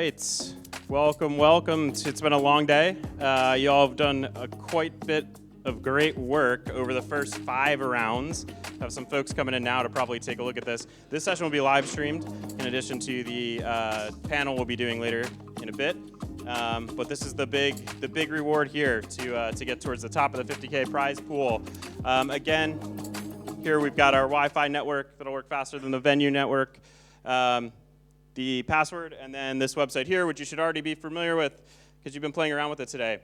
right. Welcome, welcome. It's been a long day. You all have done quite a bit of great work over the first 5 rounds. I have some folks coming in now to probably take a look at this. This session will be live streamed in addition to the panel we'll be doing later in a bit. But this is the big reward here to get towards the top of the 50K prize pool. Again, here we've got our Wi-Fi network that'll work faster than the venue network. The password, and then this website here, which you should already be familiar with because you've been playing around with it today.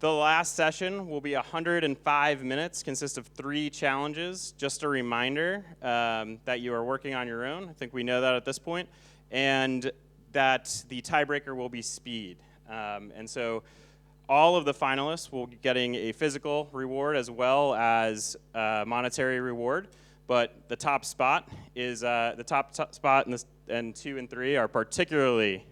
The last session will be 105 minutes, consists of 3 challenges. Just a reminder that you are working on your own. I think we know that at this point. And that the tiebreaker will be speed. And so all of the finalists will be getting a physical reward as well as a monetary reward. But the top spot is the top spot and 2 and 3 are particularly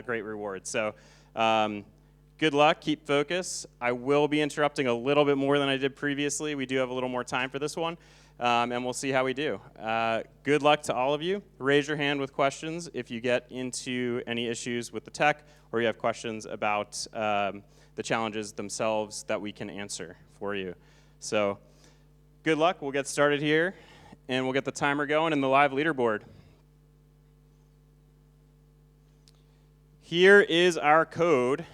great rewards. So good luck, keep focus. I will be interrupting a little bit more than I did previously. We do have a little more time for this one, and we'll see how we do. Good luck to all of you. Raise your hand with questions if you get into any issues with the tech or you have questions about the challenges themselves that we can answer for you. So good luck. We'll get started here. And we'll get the timer going and the live leaderboard. Here is our code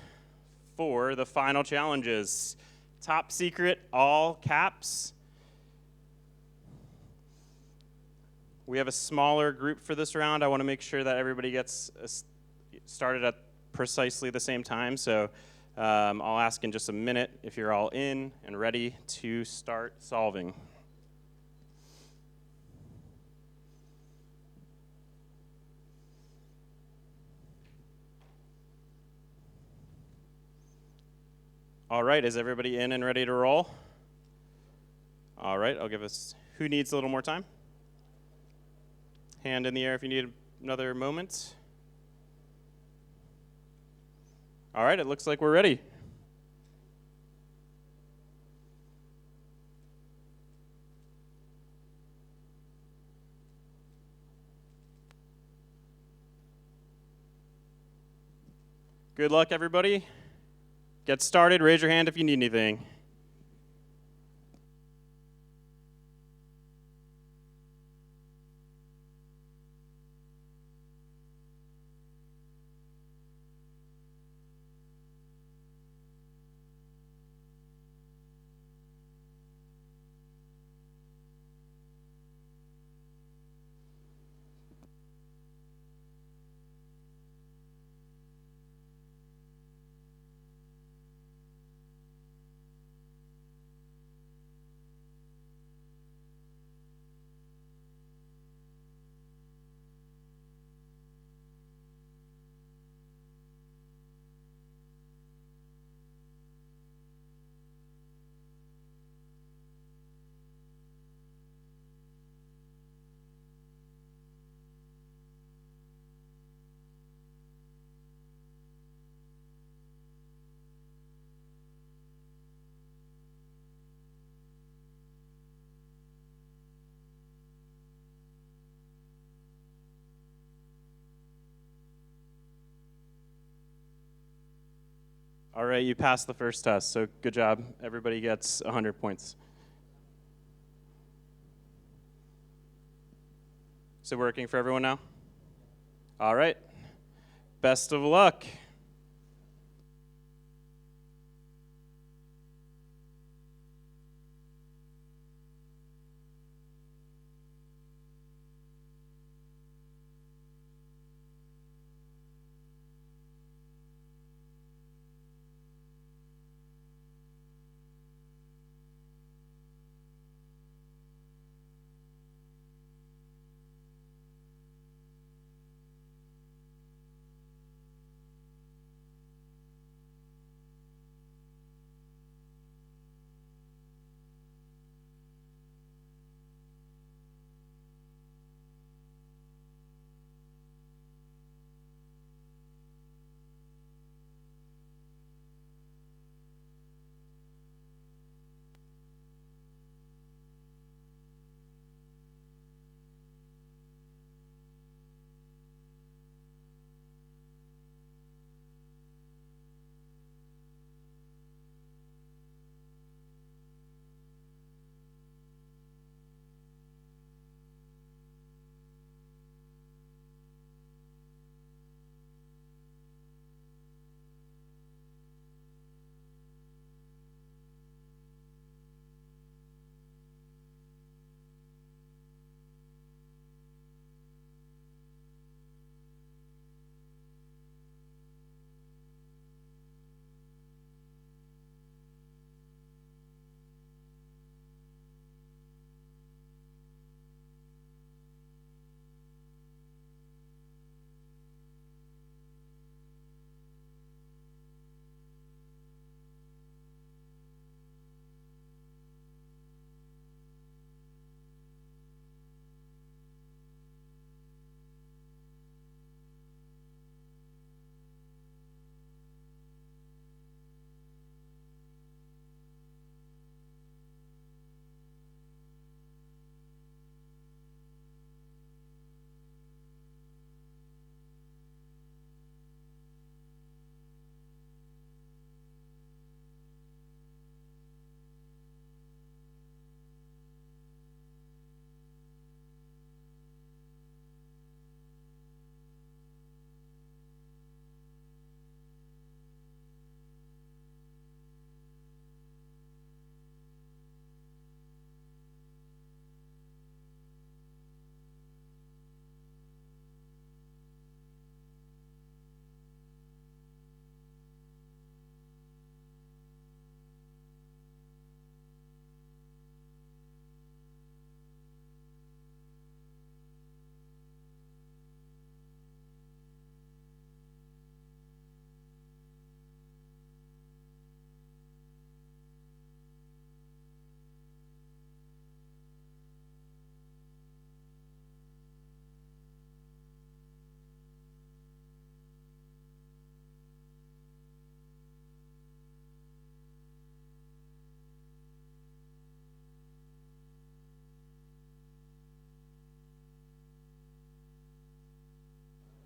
for the final challenges. Top secret, all caps. We have a smaller group for this round. I want to make sure that everybody gets started at precisely the same time. So I'll ask in just a minute if you're all in and ready to start solving. All right, is everybody in and ready to roll? All right, I'll give us, who needs a little more time? Hand in the air if you need another moment. All right, it looks like we're ready. Good luck, everybody. Get started. Raise your hand if you need anything. All right, you passed the first test, so good job. Everybody gets 100 points. Is it working for everyone now? All right. Best of luck.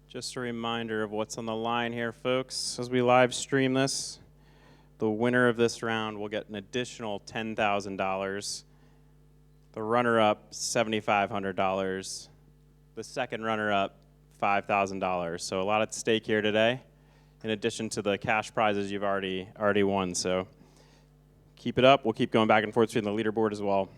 Just a reminder of what's on the line here, folks. As we live stream this, the winner of this round will get an additional $10,000. The runner-up, $7,500. The second runner-up, $5,000. So a lot at stake here today, in addition to the cash prizes you've already won. So keep it up. We'll keep going back and forth between the leaderboard as well.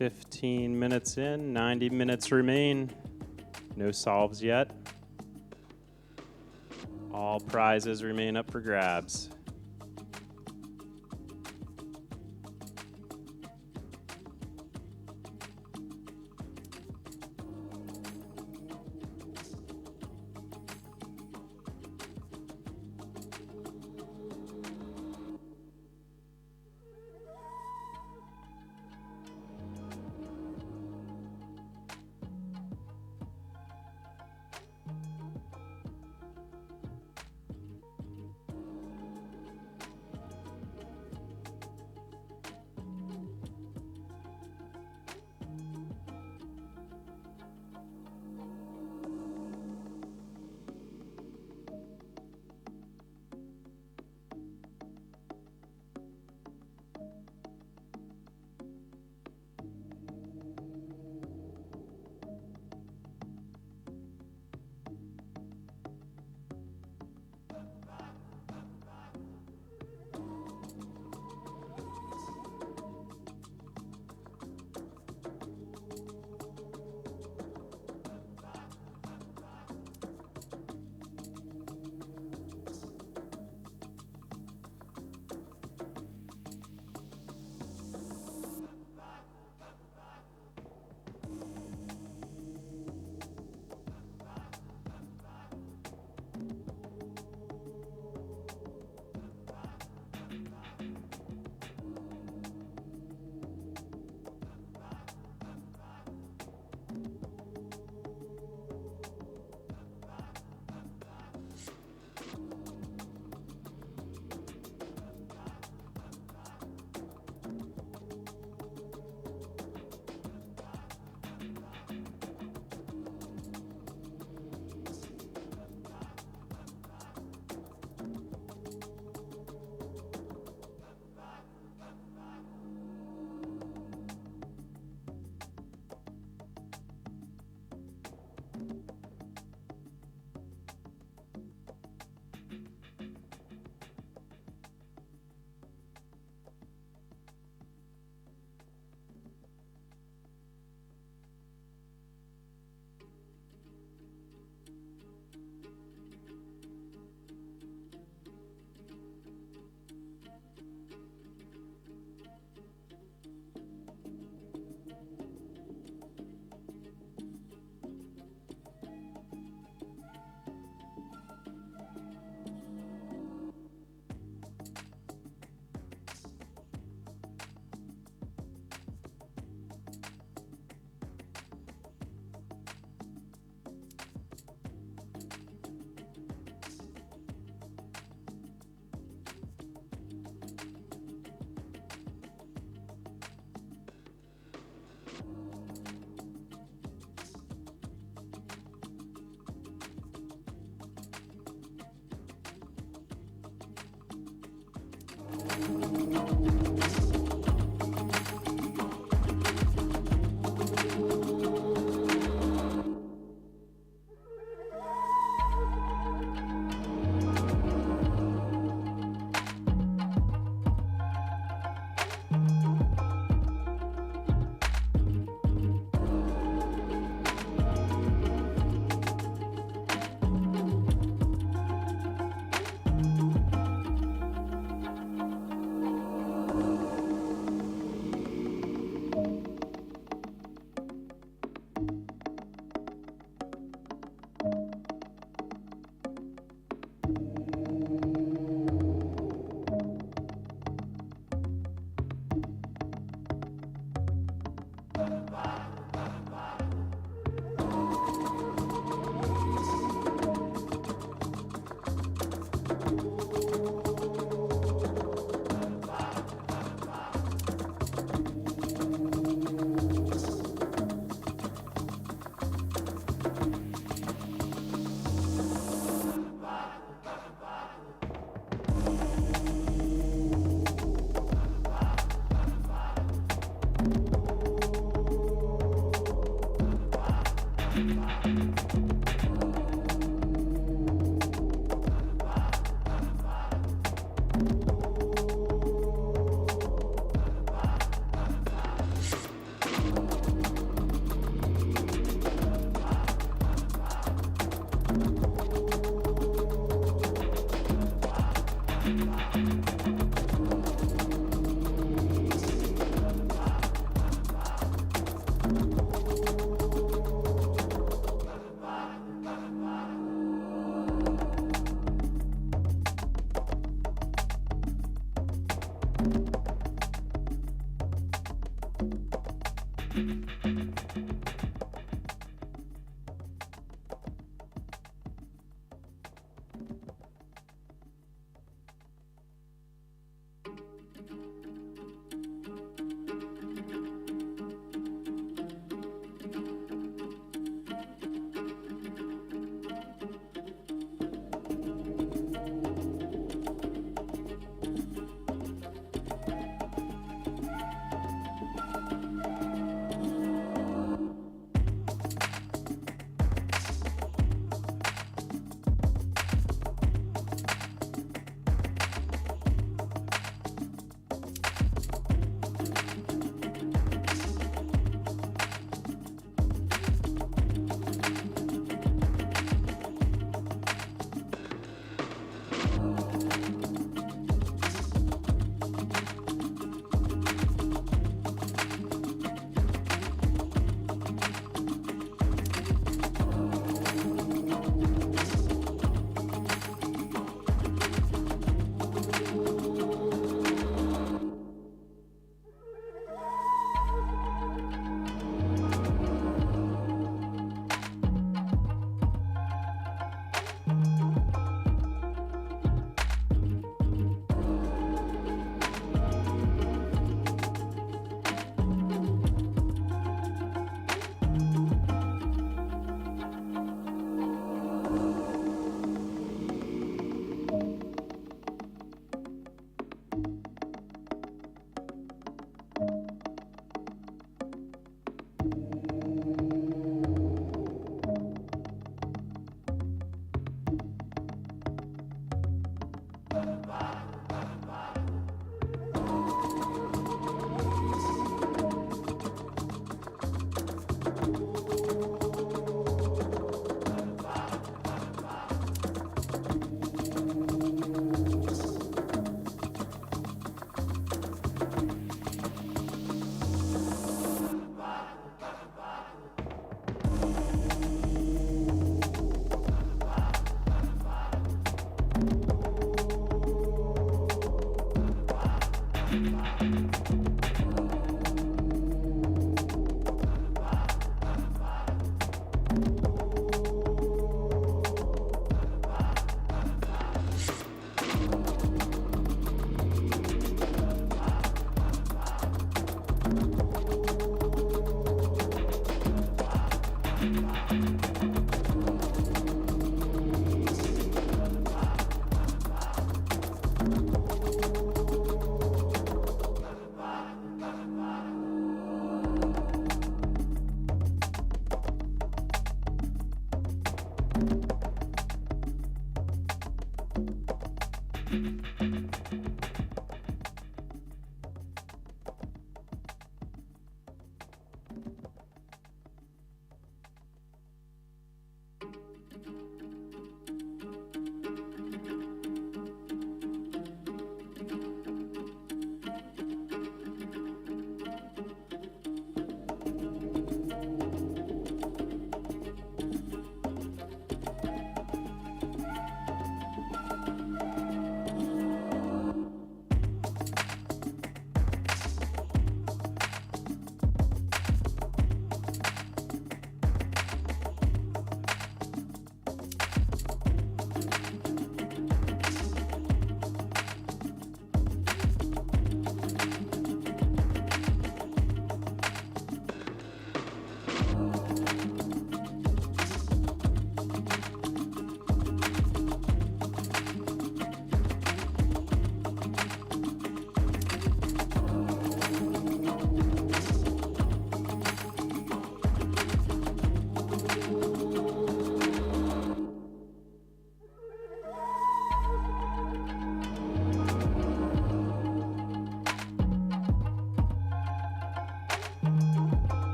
15 minutes in, 90 minutes remain. No solves yet. All prizes remain up for grabs.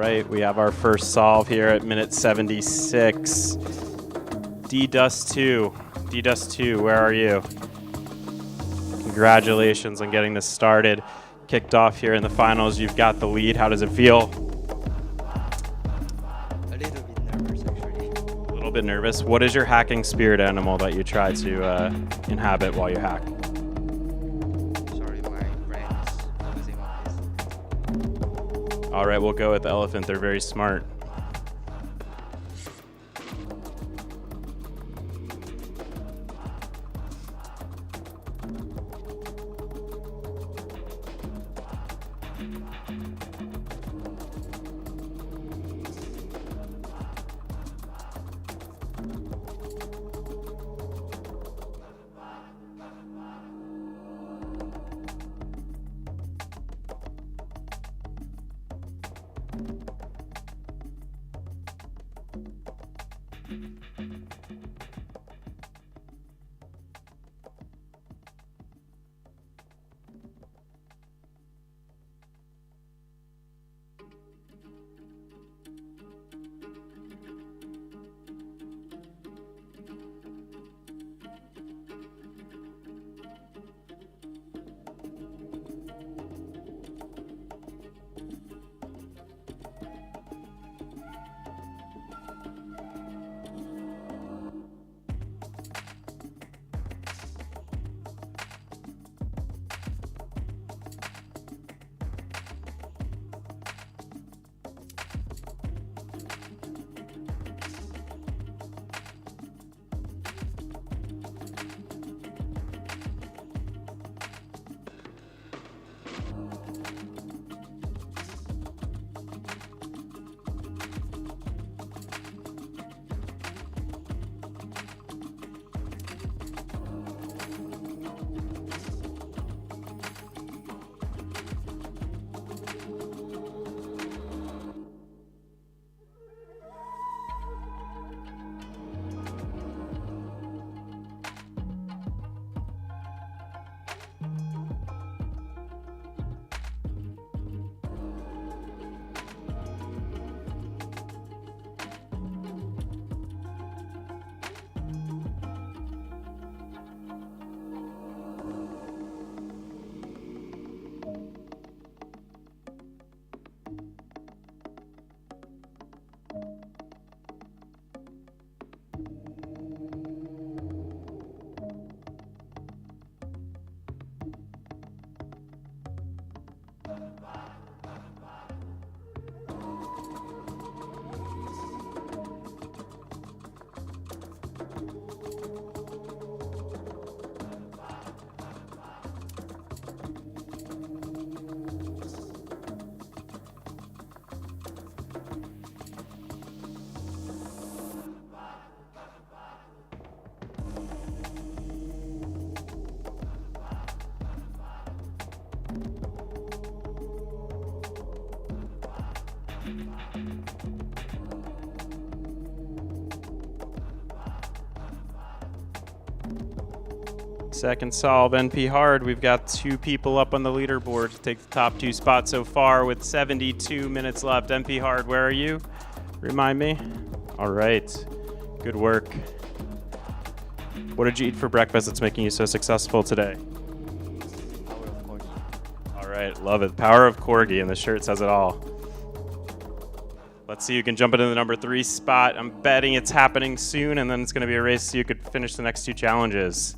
right, we have our first solve here at minute 76. D-Dust2. D-Dust2, where are you? Congratulations on getting this started. Kicked off here in the finals. You've got the lead. How does it feel? A little bit nervous, actually. A little bit nervous. What is your hacking spirit animal that you try to inhabit while you hack? Sorry, my brain is focusing on this. All right, we'll go with elephant. They're very smart. Second solve, NP hard. We've got 2 people up on the leaderboard to take the top 2 spots so far with 72 minutes left. NP hard, where are you? Remind me. All right. Good work. What did you eat for breakfast that's making you so successful today? Power of corgi. All right, love it. Power of corgi, and the shirt says it all. Let's see who can jump into the number 3 spot. I'm betting it's happening soon, and then it's going to be a race so you could finish the next 2 challenges.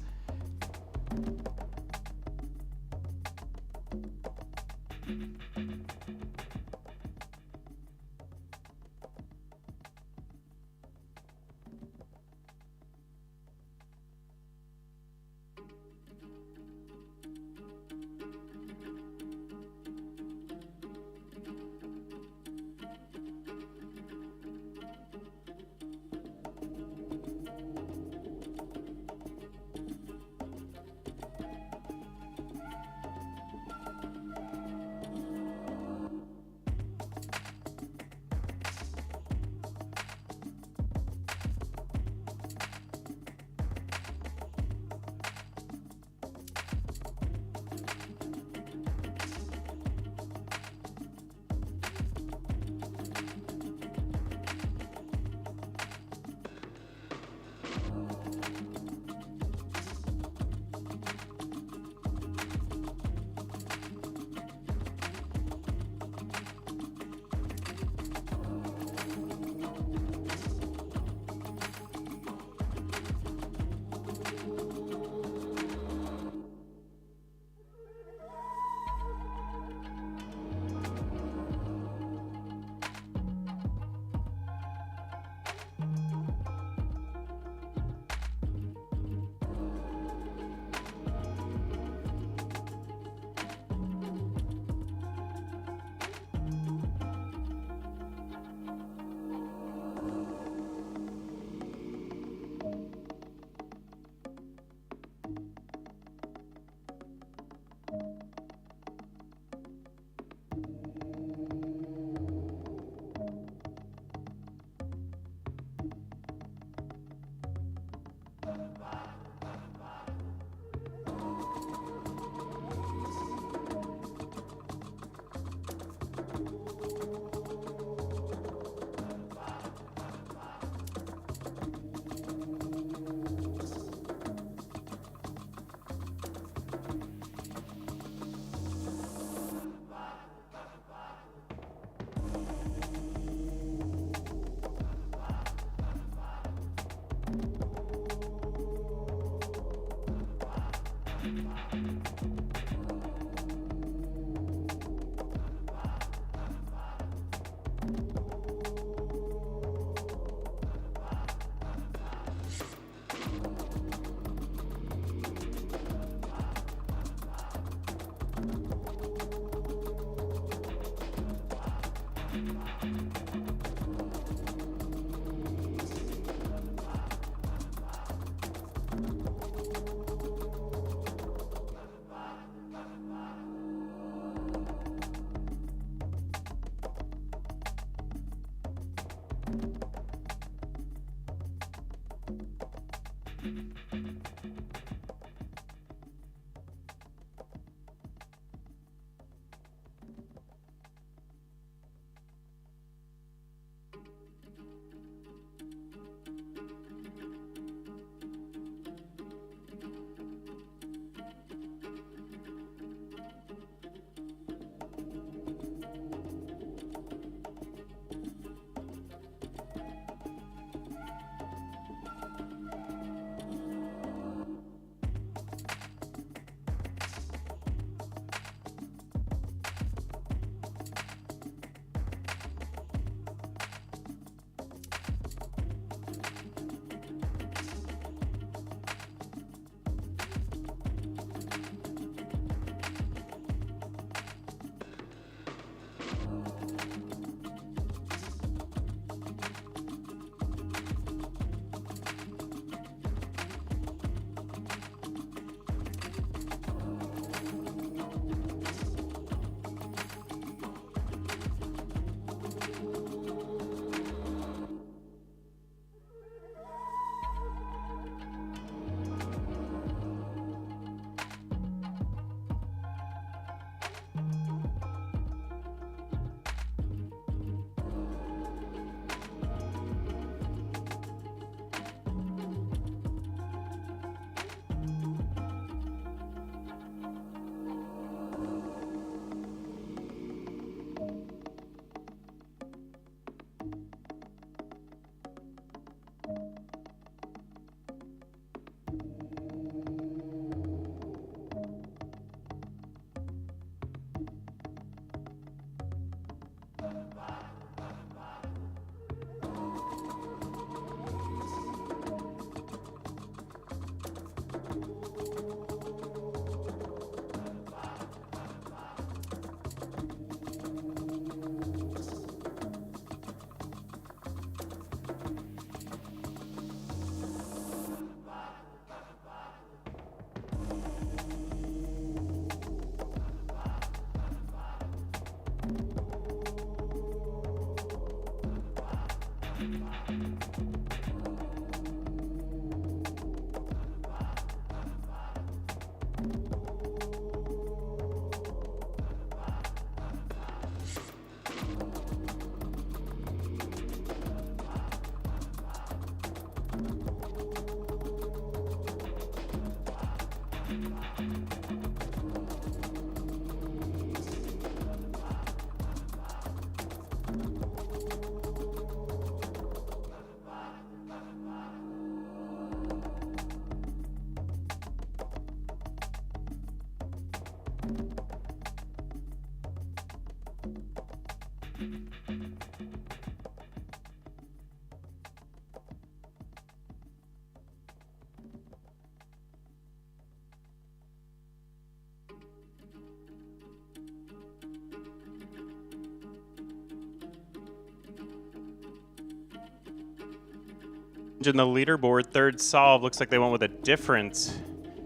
In the leaderboard, third solve, looks like they went with a different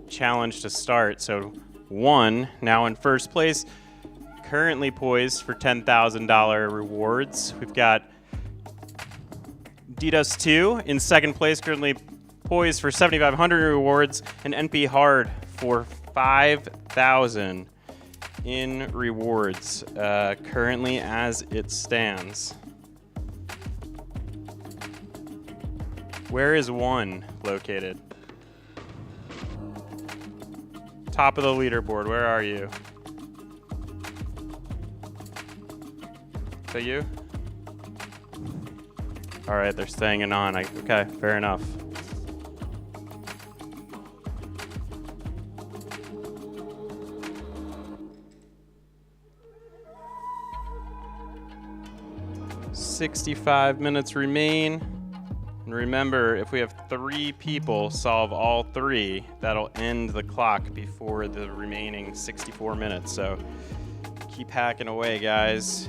challenge to start. So 1 now in first place, currently poised for $10,000 rewards. We've got DDoS2 in second place, currently poised for 7,500 rewards, and NP Hard for 5,000 in rewards, currently as it stands. Where is 1 located? Top of the leaderboard, where are you? Is that you? All right, they're staying in on. Okay, fair enough. "65 minutes remain. And remember, if we have 3 people solve all 3, that'll end the clock before the remaining 64 minutes. So keep hacking away, guys.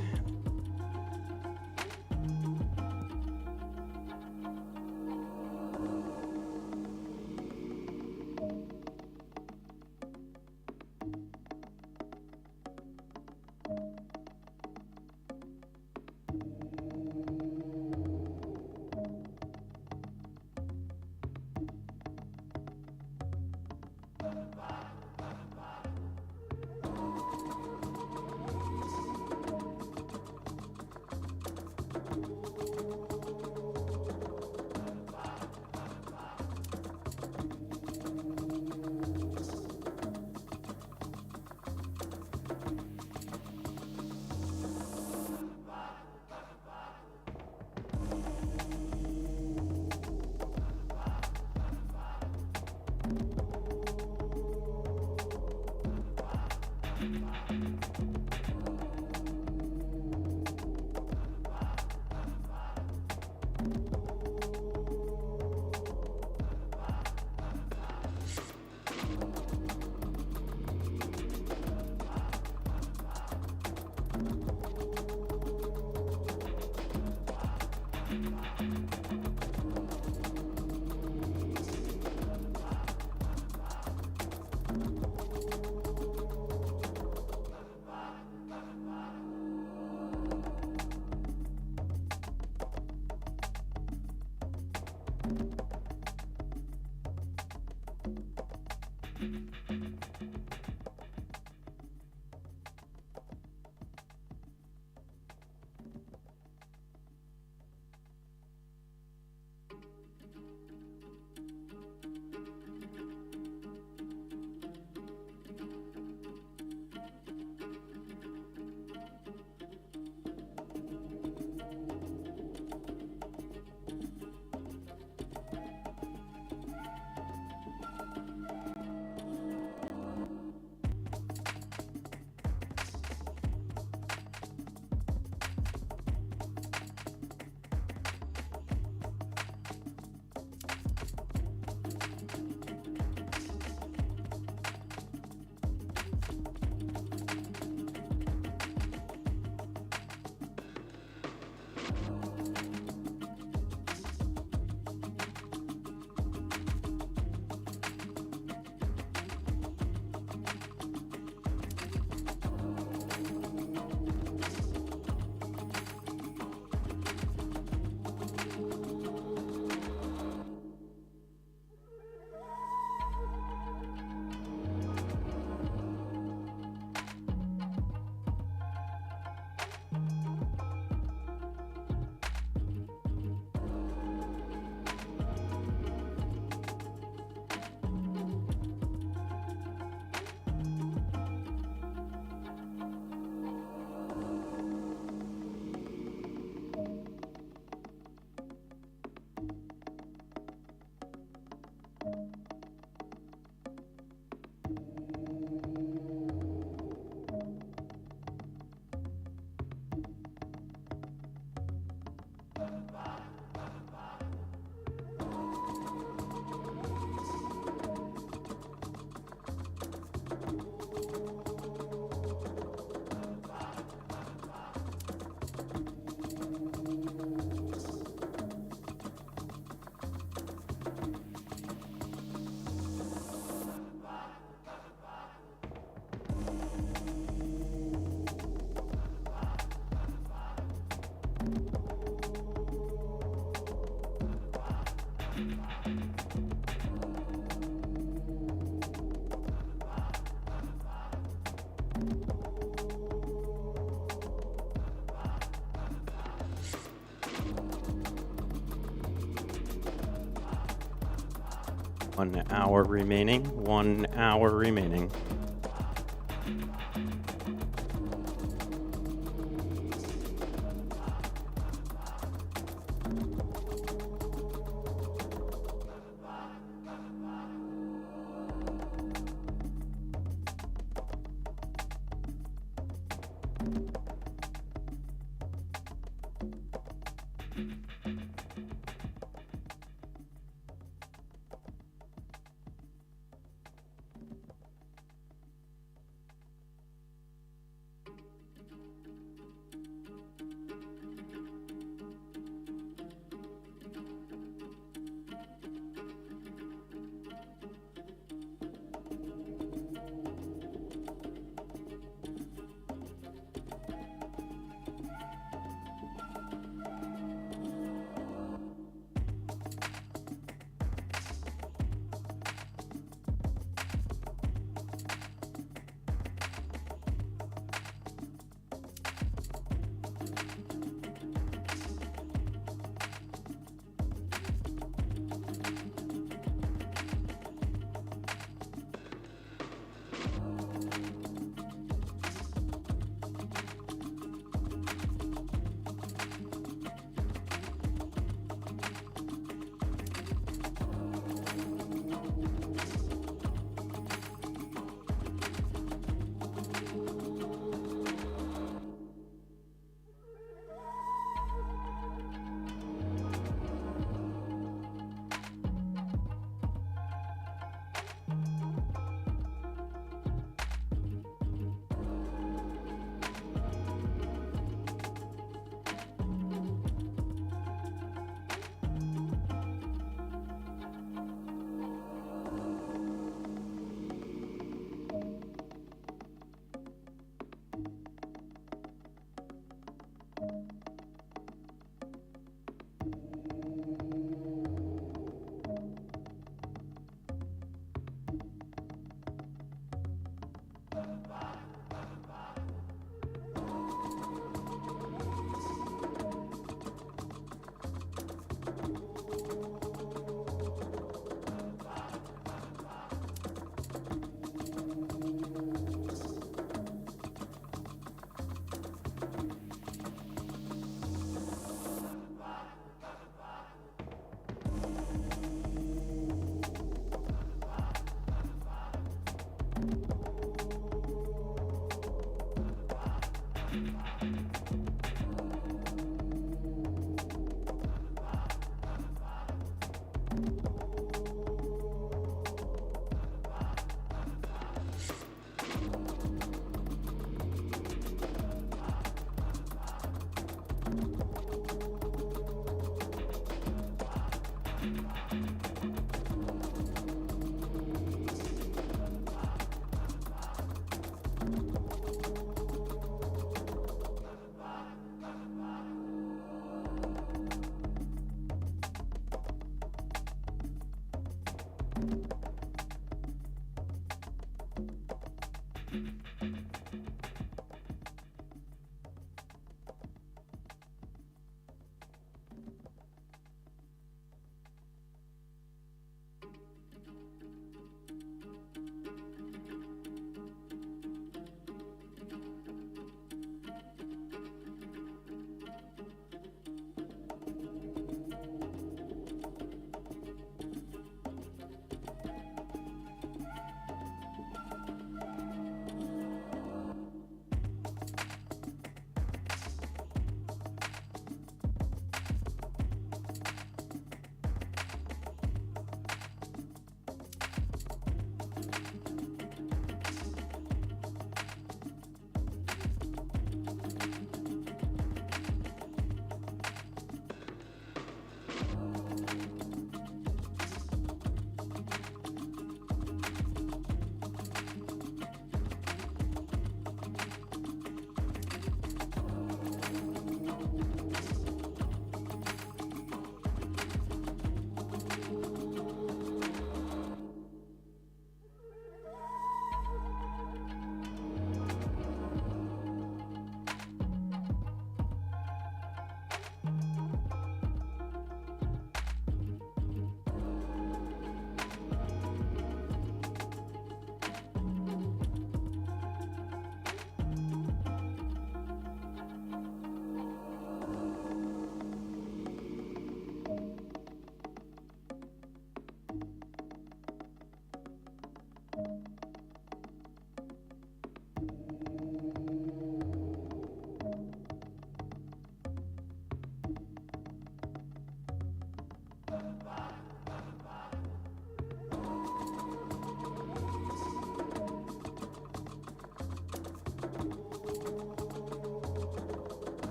1 hour remaining. 1 hour remaining.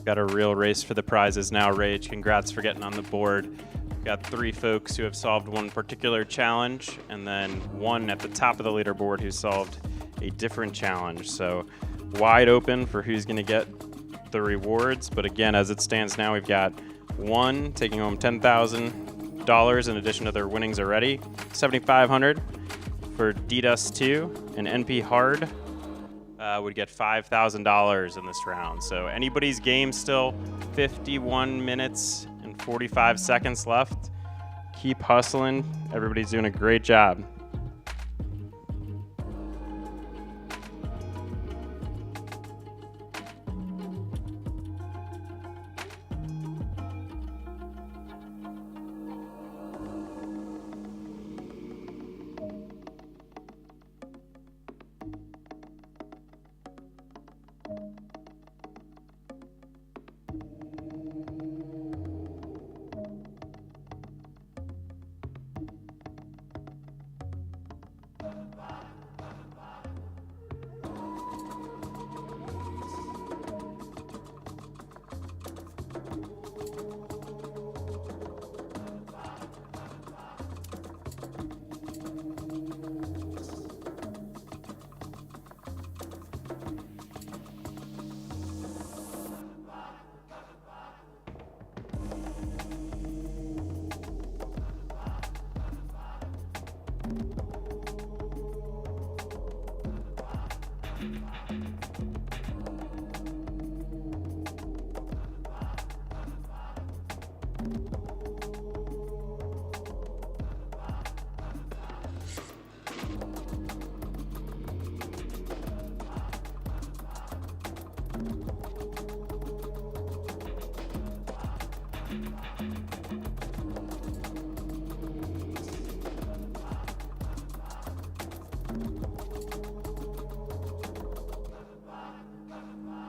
Got a real race for the prizes now, Rage. Congrats for getting on the board. We've got 3 folks who have solved one particular challenge, and then 1 at the top of the leaderboard who solved a different challenge. So wide open for who's going to get the rewards. But again, as it stands now, we've got 1 taking home $10,000 in addition to their winnings already. $7,500 for DDoS 2 and NP Hard. Would get $5,000 in this round. So anybody's game still, 51 minutes and 45 seconds left. Keep hustling. Everybody's doing a great job.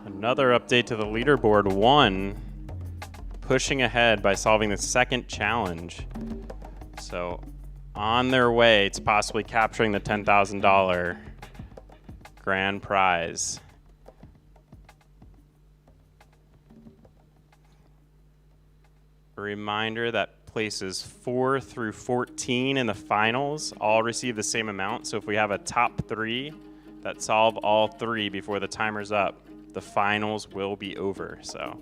Another update to the leaderboard. 1 pushing ahead by solving the second challenge. So on their way to possibly capturing the $10,000 grand prize. A reminder that places 4 through 14 in the finals all receive the same amount. So if we have a top 3 that solve all 3 before the timer's up, the finals will be over. So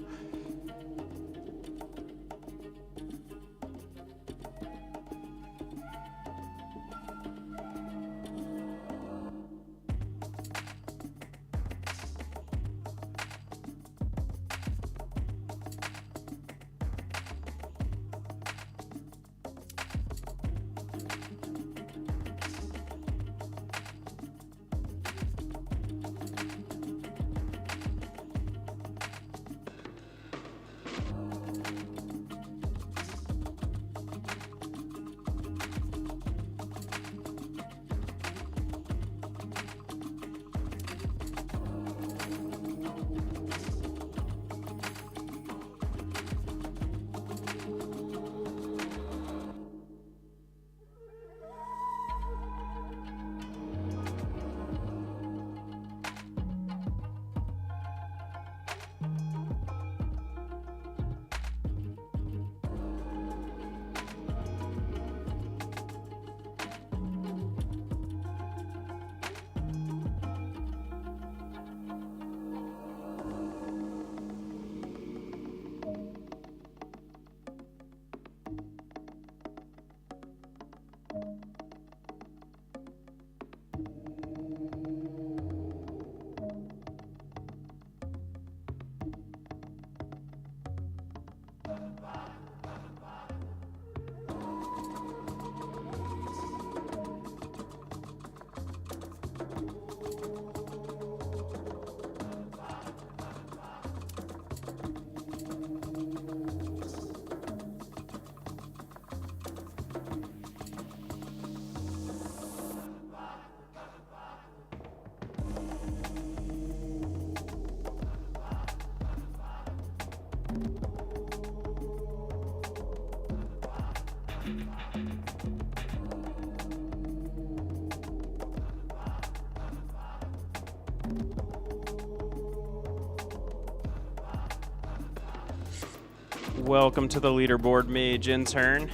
Welcome to the leaderboard, Mage Intern.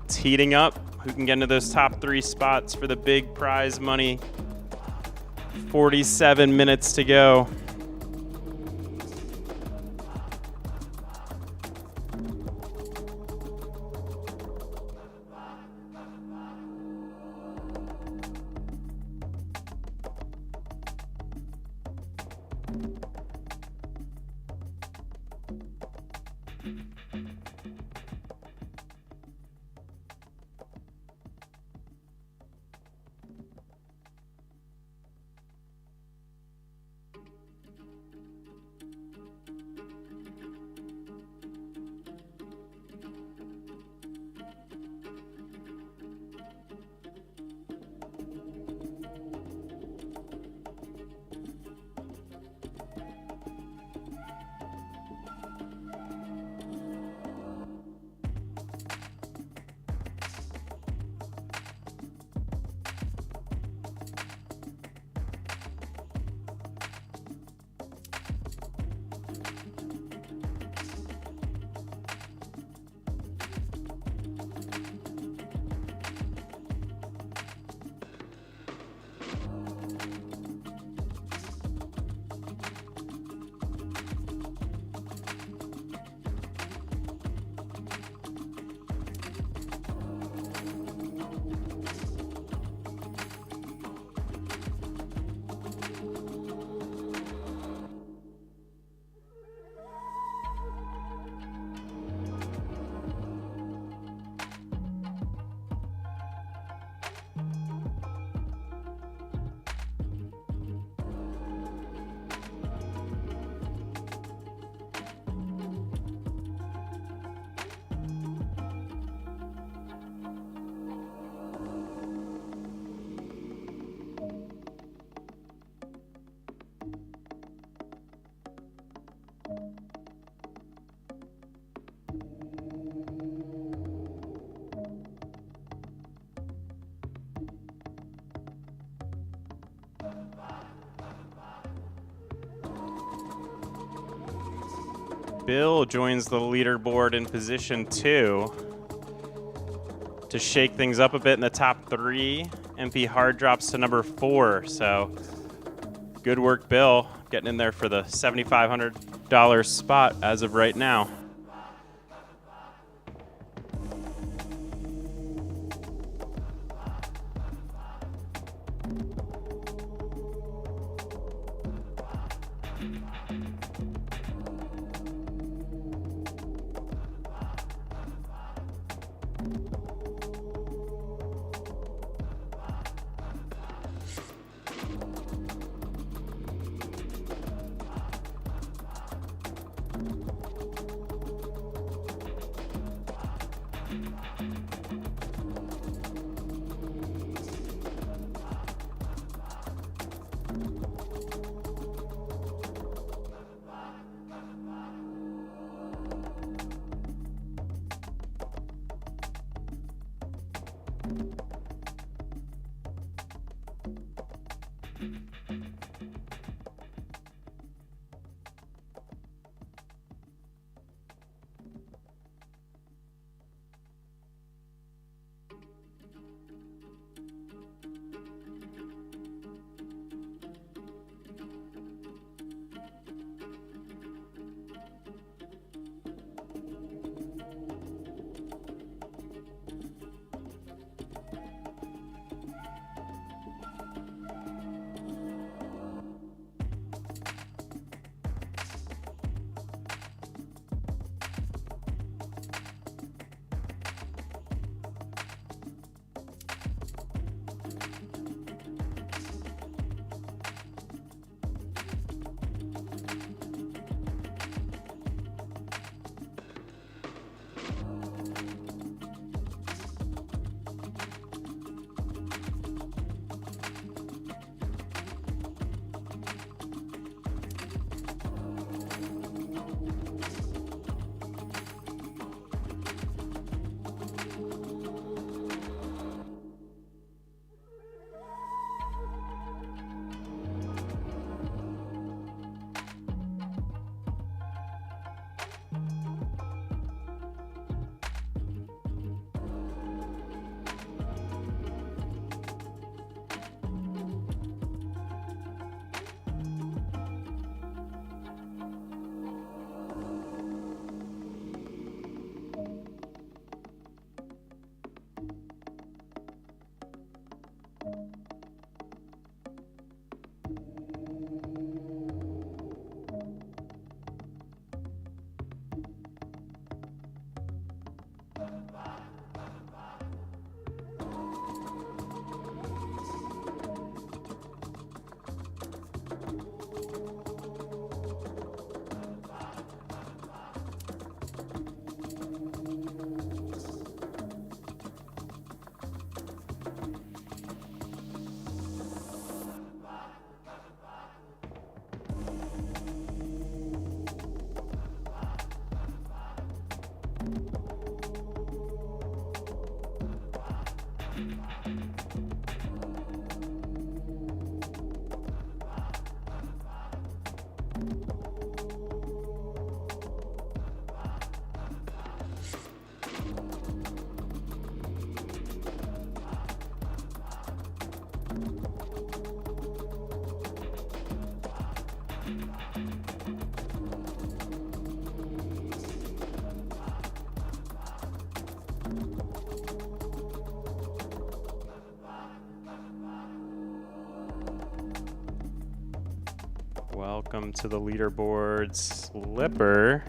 It's heating up. Who can get into those top 3 spots for the big prize money? 47 minutes to go. Bill joins the leaderboard in position 2 to shake things up a bit in the top 3. MP Hard drops to number 4, so good work, Bill, getting in there for the $7,500 spot as of right now. Welcome to the leaderboard, Slipper.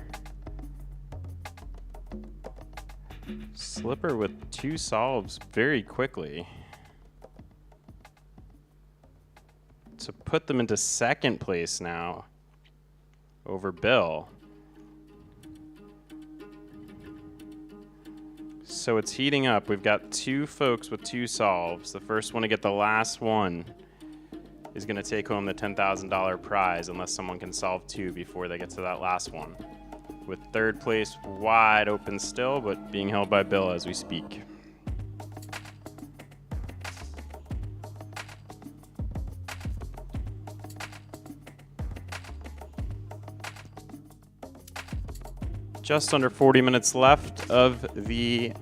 Slipper with 2 solves very quickly to put them into second place now over Bill. So it's heating up. We've got 2 folks with 2 solves. The first one to get the last one is going to take home the $10,000 prize unless someone can solve 2 before they get to that last one. With third place wide open still, but being held by Bill as we speak. Just under 40 minutes left of the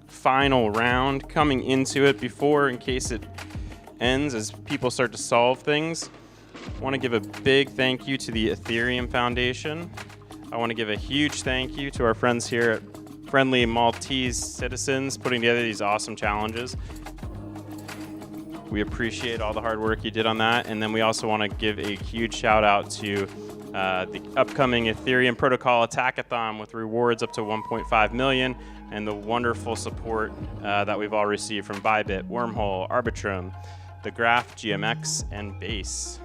final round. Coming into it before, in case it ends, as people start to solve things, I want to give a big thank you to the Ethereum Foundation. I want to give a huge thank you to our friends here at Friendly Maltese Citizens putting together these awesome challenges. We appreciate all the hard work you did on that. And then we also want to give a huge shout out to the upcoming Ethereum Protocol Attackathon with rewards up to 1.5 million and the wonderful support that we've all received from Bybit, Wormhole, Arbitrum, The Graph, GMX, and Base.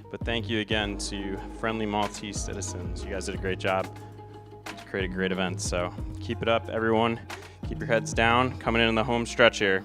But thank you again to Friendly Maltese Citizens. You guys did a great job to create a great event. So keep it up, everyone. Keep your heads down. Coming in the home stretch here.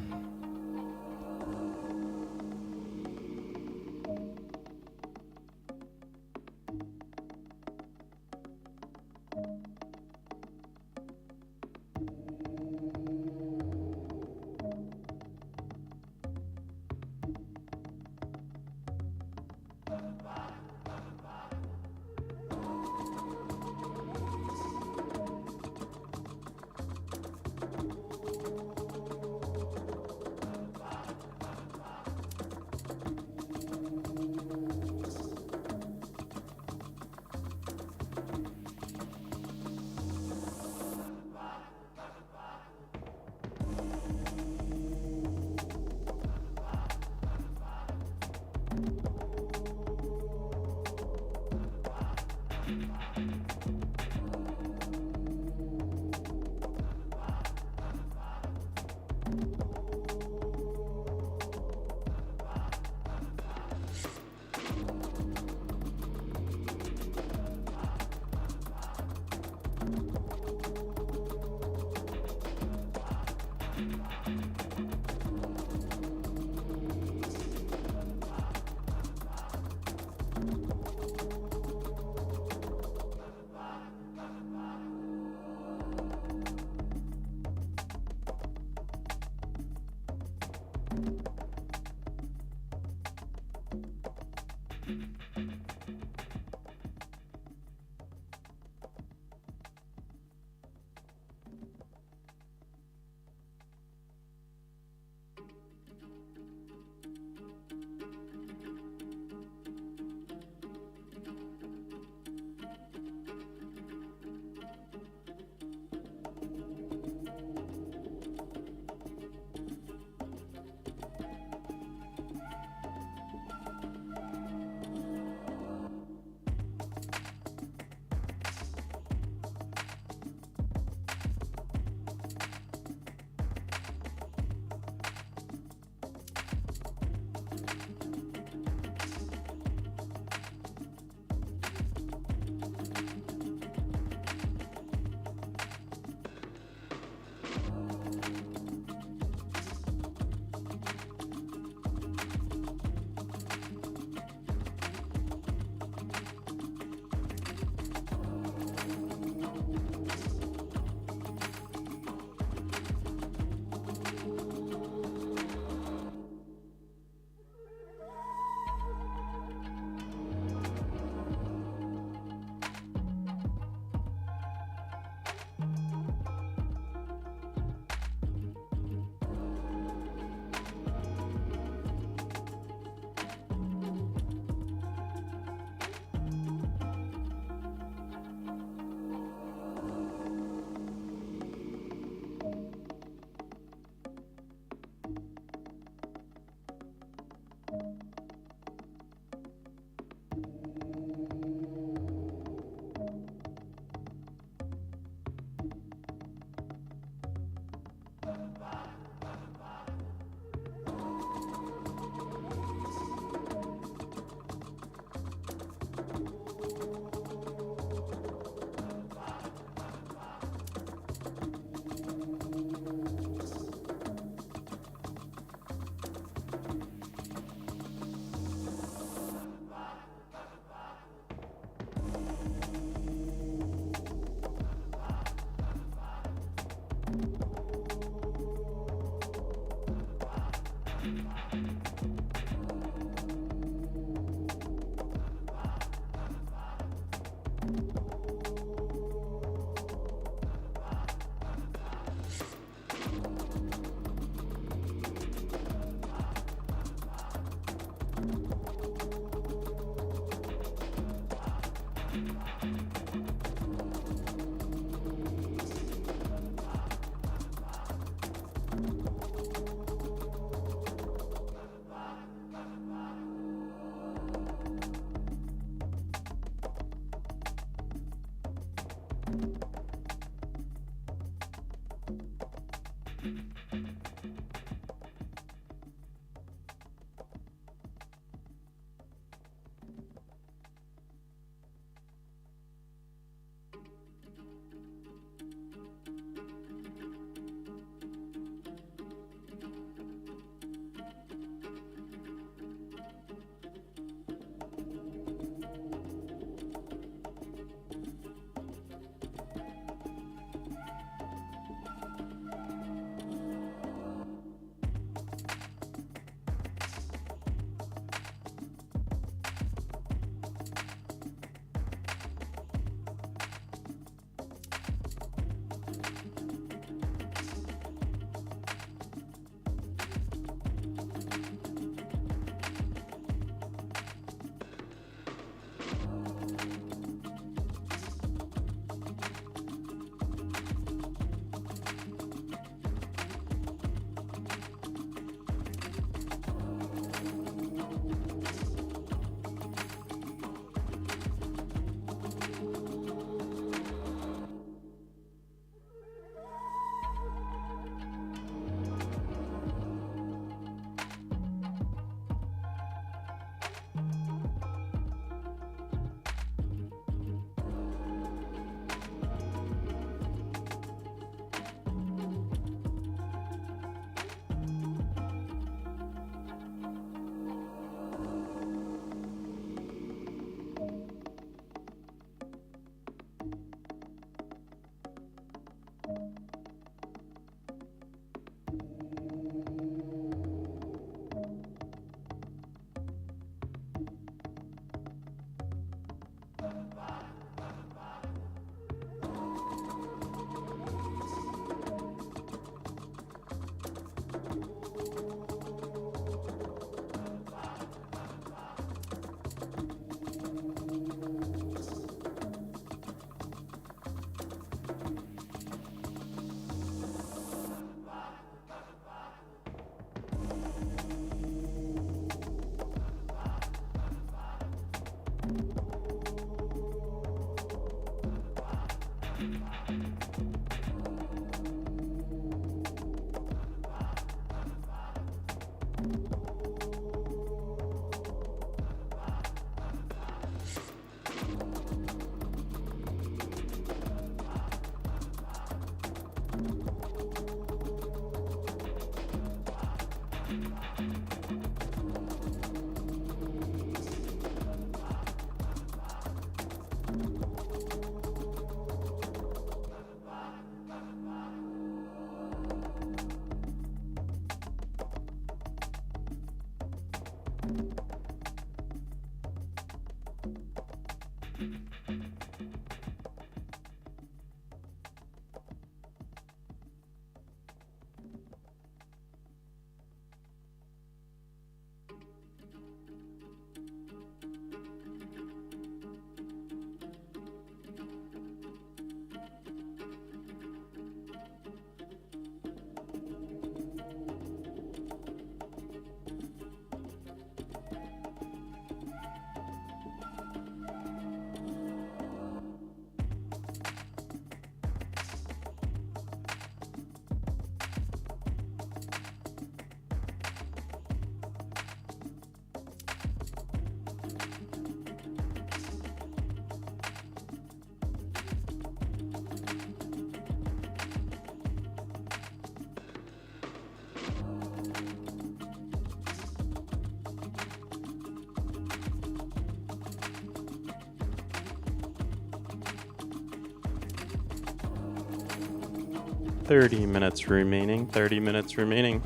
30 minutes remaining. 30 minutes remaining.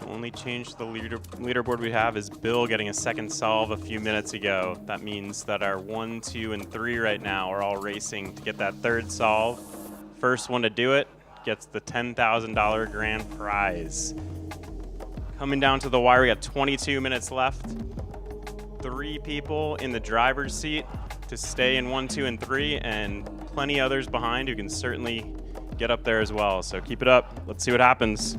Only change the leaderboard we have is Bill getting a second solve a few minutes ago. That means that our 1, 2, and 3 right now are all racing to get that third solve. First one to do it gets the $10,000 grand prize. Coming down to the wire, we got 22 minutes left. 3 people in the driver's seat to stay in 1, 2, and 3, and plenty others behind who can certainly get up there as well. So keep it up. Let's see what happens.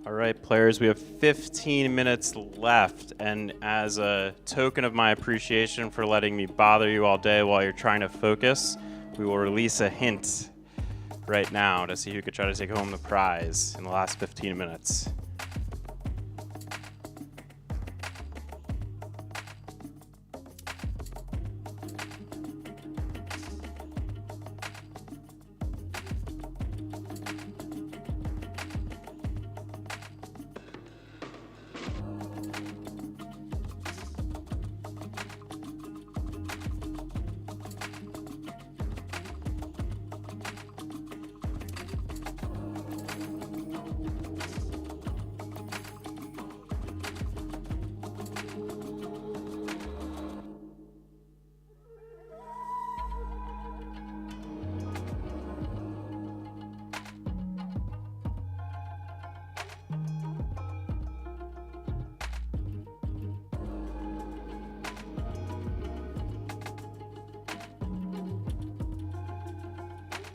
All right, players, we have 15 minutes left, and as a token of my appreciation for letting me bother you all day while you're trying to focus, we will release a hint right now to see who could try to take home the prize in the last 15 minutes.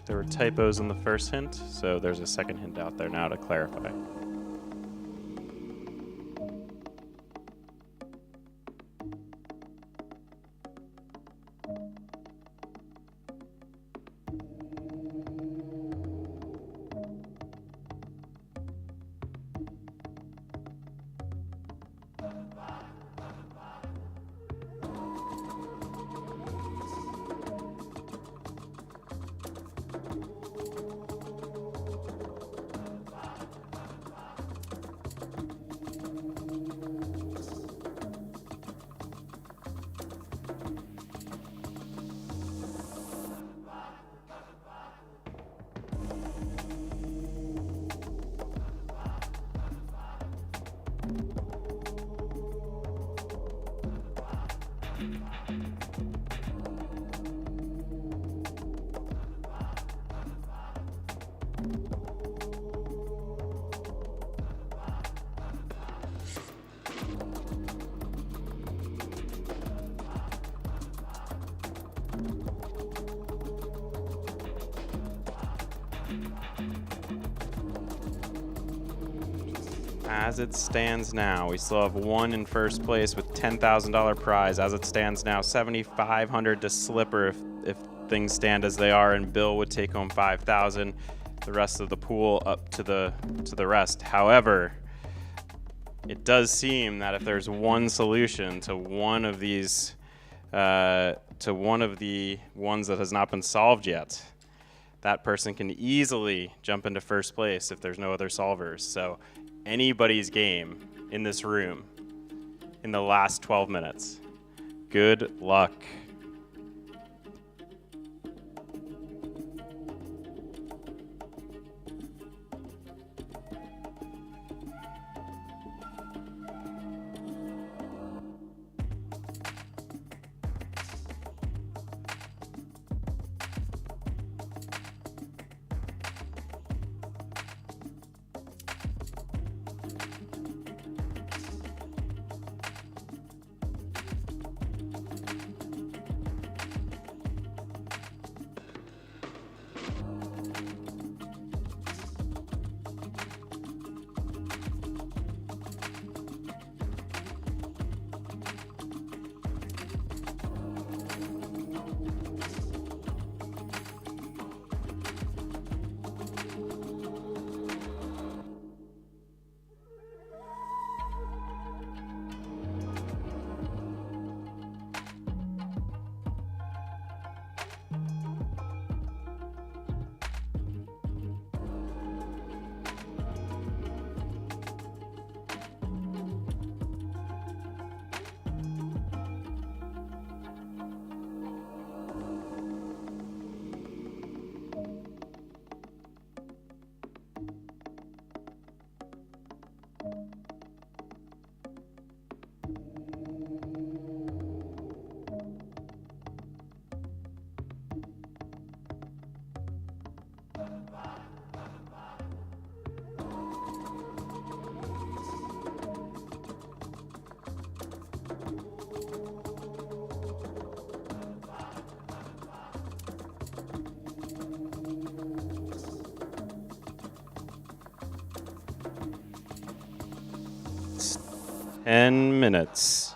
There were typos in the first hint, so there's a second hint out there now to clarify. As it stands now, we still have one in first place with $10,000 prize. As it stands now, $7,500 to Slipper if things stand as they are, and Bill would take home $5,000. The rest of the pool up to the rest. However, it does seem that if there's one solution to one of these, to one of the ones that has not been solved yet, that person can easily jump into first place if there's no other solvers. So anybody's game in this room in the last 12 minutes. Good luck. Ten minutes.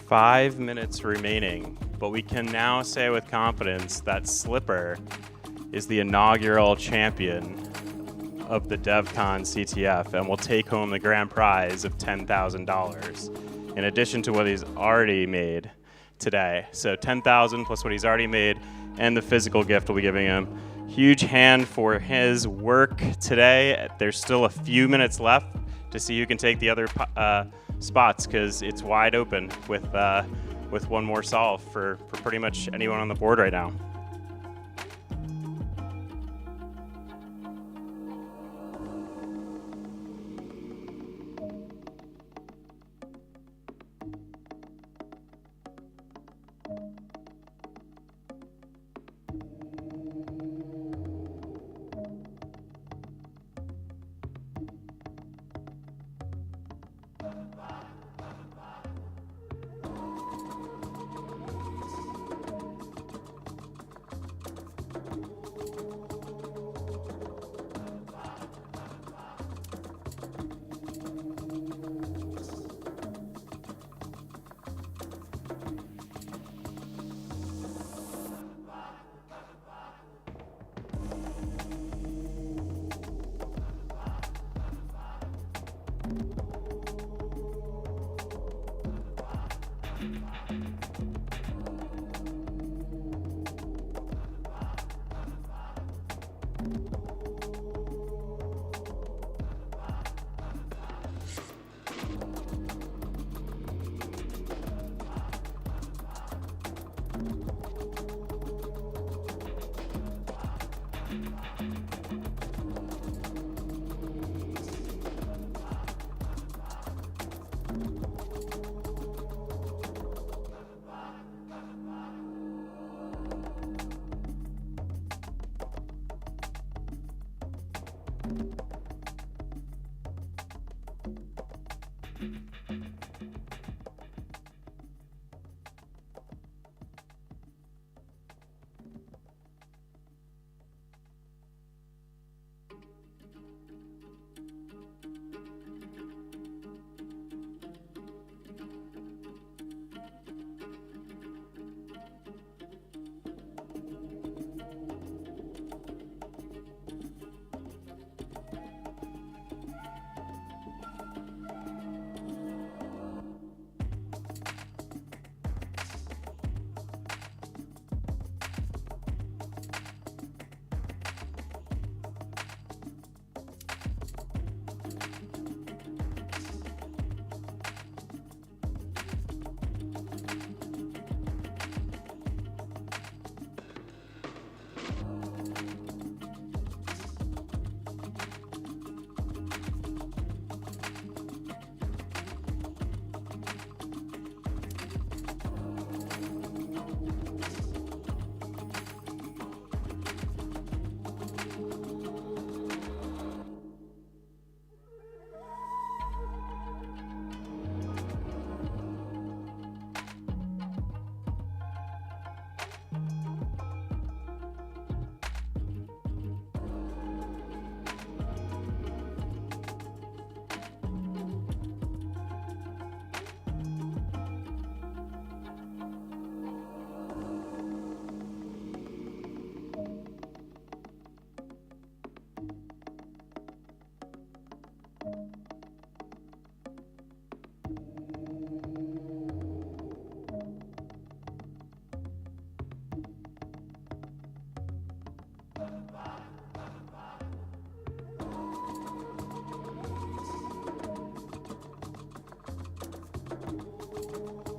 5 minutes remaining, but we can now say with confidence that Slipper is the inaugural champion of the Devcon CTF and will take home the grand prize of $10,000 in addition to what he's already made today. So $10,000 plus what he's already made and the physical gift we'll be giving him. Huge hand for his work today. There's still a few minutes left to see who can take the other spots because it's wide open with one more solve for pretty much anyone on the board right now.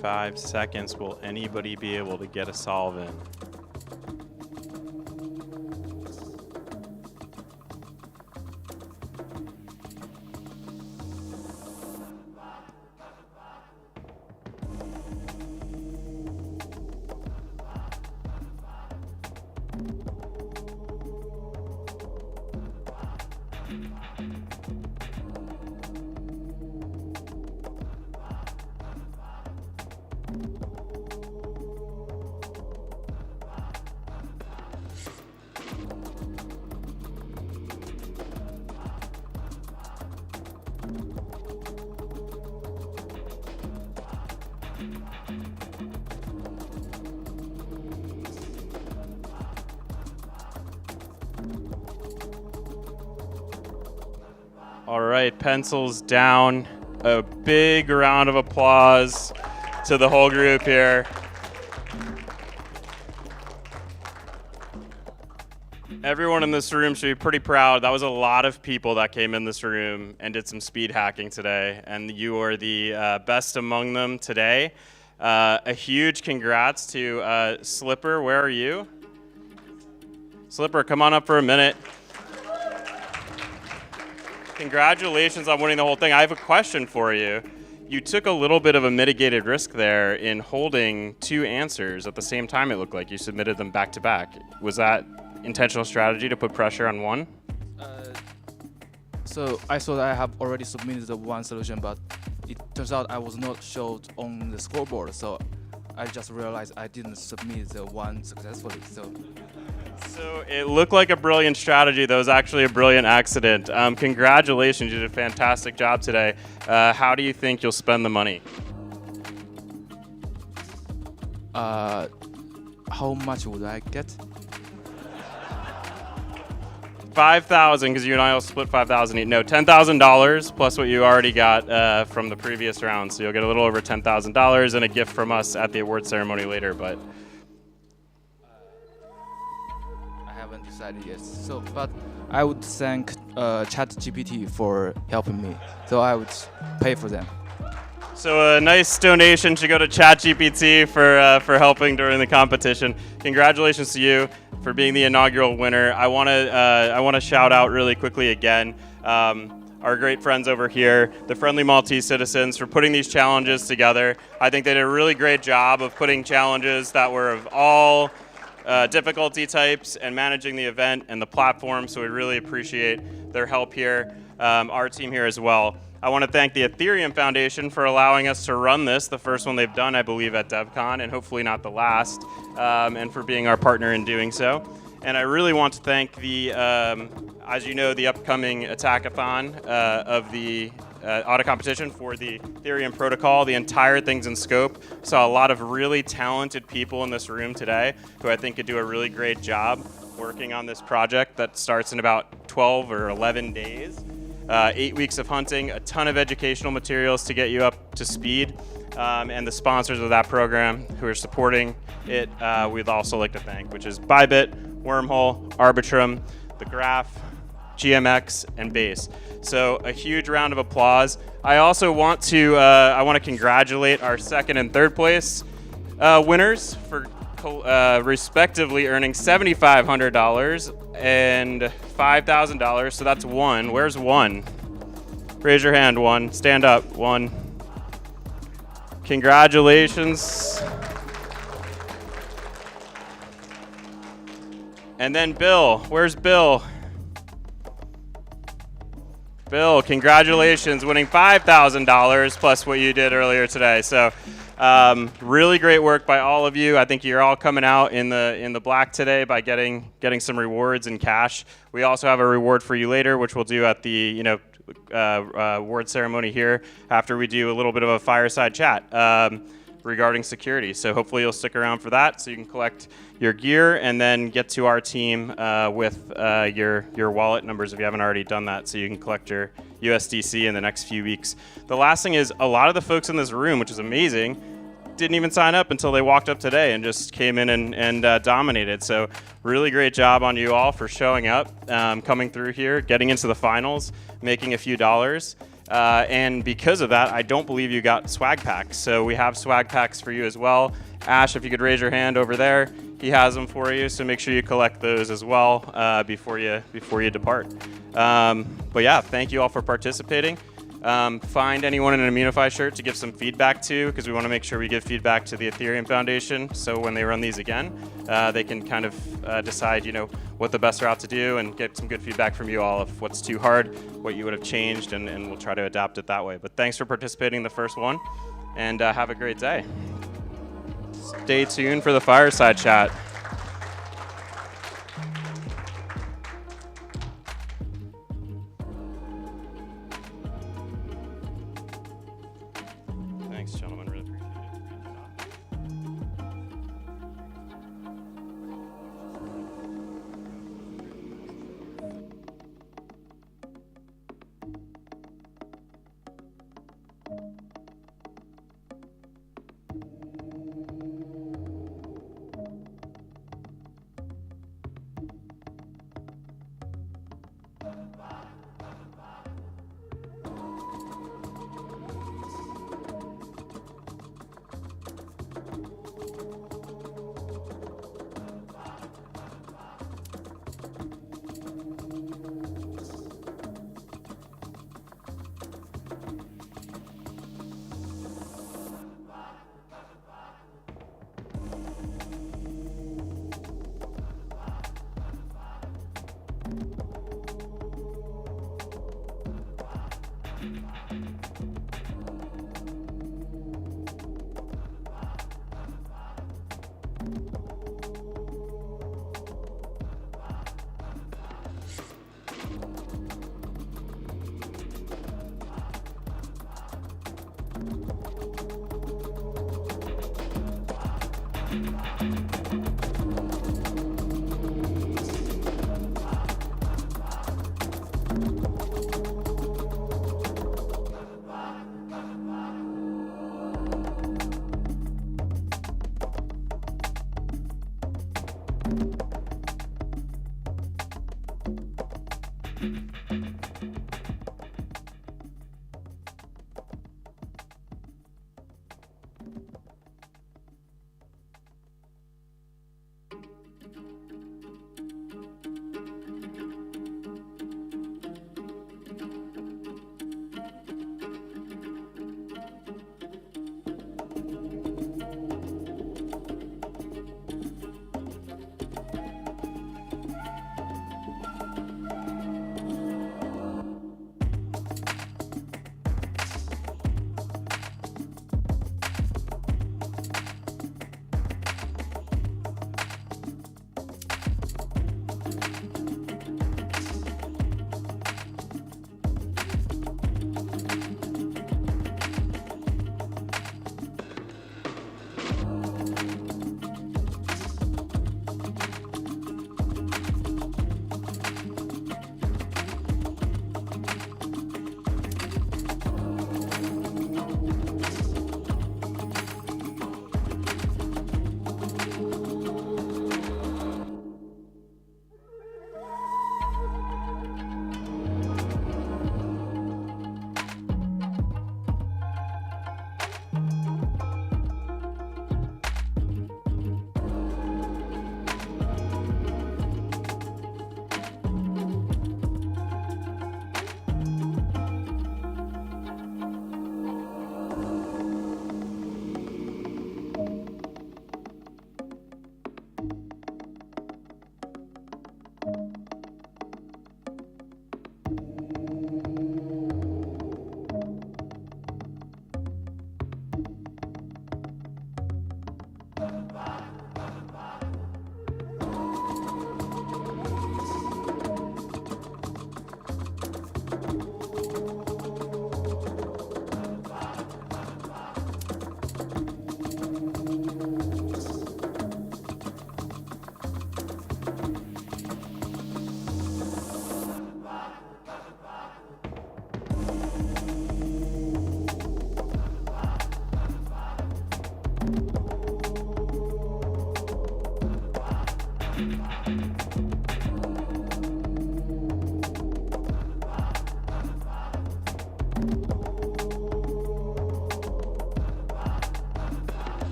Five seconds. Will anybody be able to get a solve in? All right, pencils down. A big round of applause to the whole group here. Everyone in this room should be pretty proud. That was a lot of people that came in this room and did some speed hacking today, and you are the best among them today. A huge congrats to Slipper. Where are you? Slipper, come on up for a minute. Congratulations on winning the whole thing. I have a question for you. You took a little bit of a mitigated risk there in holding two answers at the same time. It looked like you submitted them back to back. Was that intentional strategy to put pressure on one? So I thought I have already submitted the one solution, but it turns out I was not showed on the scoreboard. So I just realized I didn't submit the one successfully. So it looked like a brilliant strategy. That was actually a brilliant accident. Congratulations, you did a fantastic job today. How do you think you'll spend the money? How much would I get? 5,000, because you and I will split 5,000. No, $10,000 plus what you already got from the previous round. So you'll get a little over $10,000 and a gift from us at the award ceremony later. But I haven't decided yet. So, but I would thank ChatGPT for helping me. So I would pay for them. So a nice donation should go to ChatGPT for helping during the competition. Congratulations to you for being the inaugural winner. I want to shout out really quickly again our great friends over here, the Friendly Maltese Citizens, for putting these challenges together. I think they did a really great job of putting challenges that were of all difficulty types and managing the event and the platform. So we really appreciate their help here. Our team here as well. I want to thank the Ethereum Foundation for allowing us to run this, the first one they've done, I believe, at Devcon, and hopefully not the last, and for being our partner in doing so. And I really want to thank the, as you know, the upcoming Attackathon of the auto competition for the Ethereum protocol. The entire thing's in scope. Saw a lot of really talented people in this room today who I think could do a really great job working on this project that starts in about 12 or 11 days. 8 weeks of hunting, a ton of educational materials to get you up to speed, and the sponsors of that program who are supporting it, we'd also like to thank, which is Bybit, Wormhole, Arbitrum, The Graph, GMX, and Base. So a huge round of applause. I also want to congratulate our second and third place winners for respectively earning $7,500 and $5,000. So that's one. Where's one? Raise your hand, one. Stand up, one. Congratulations. And then Bill. Where's Bill? Bill, congratulations, winning $5,000 plus what you did earlier today. So really great work by all of you. I think you're all coming out in the black today by getting some rewards in cash. We also have a reward for you later, which we'll do at the award ceremony here after we do a little bit of a fireside chat regarding security. So hopefully you'll stick around for that so you can collect your gear and then get to our team with your wallet numbers if you haven't already done that, so you can collect your USDC in the next few weeks. The last thing is, a lot of the folks in this room, which is amazing, didn't even sign up until they walked up today and just came in and dominated. So really great job on you all for showing up, coming through here, getting into the finals, making a few dollars. And because of that, I don't believe you got swag packs. So we have swag packs for you as well. Ash, if you could raise your hand over there, he has them for you. So make sure you collect those as well before you depart. But yeah, thank you all for participating. Find anyone in an Immunify shirt to give some feedback to, because we want to make sure we give feedback to the Ethereum Foundation. So when they run these again, they can kind of decide, what the best route to do and get some good feedback from you all of what's too hard, what you would have changed, and we'll try to adapt it that way. But thanks for participating in the first one, and have a great day. Stay tuned for the fireside chat. Thanks, gentlemen. Really appreciate it.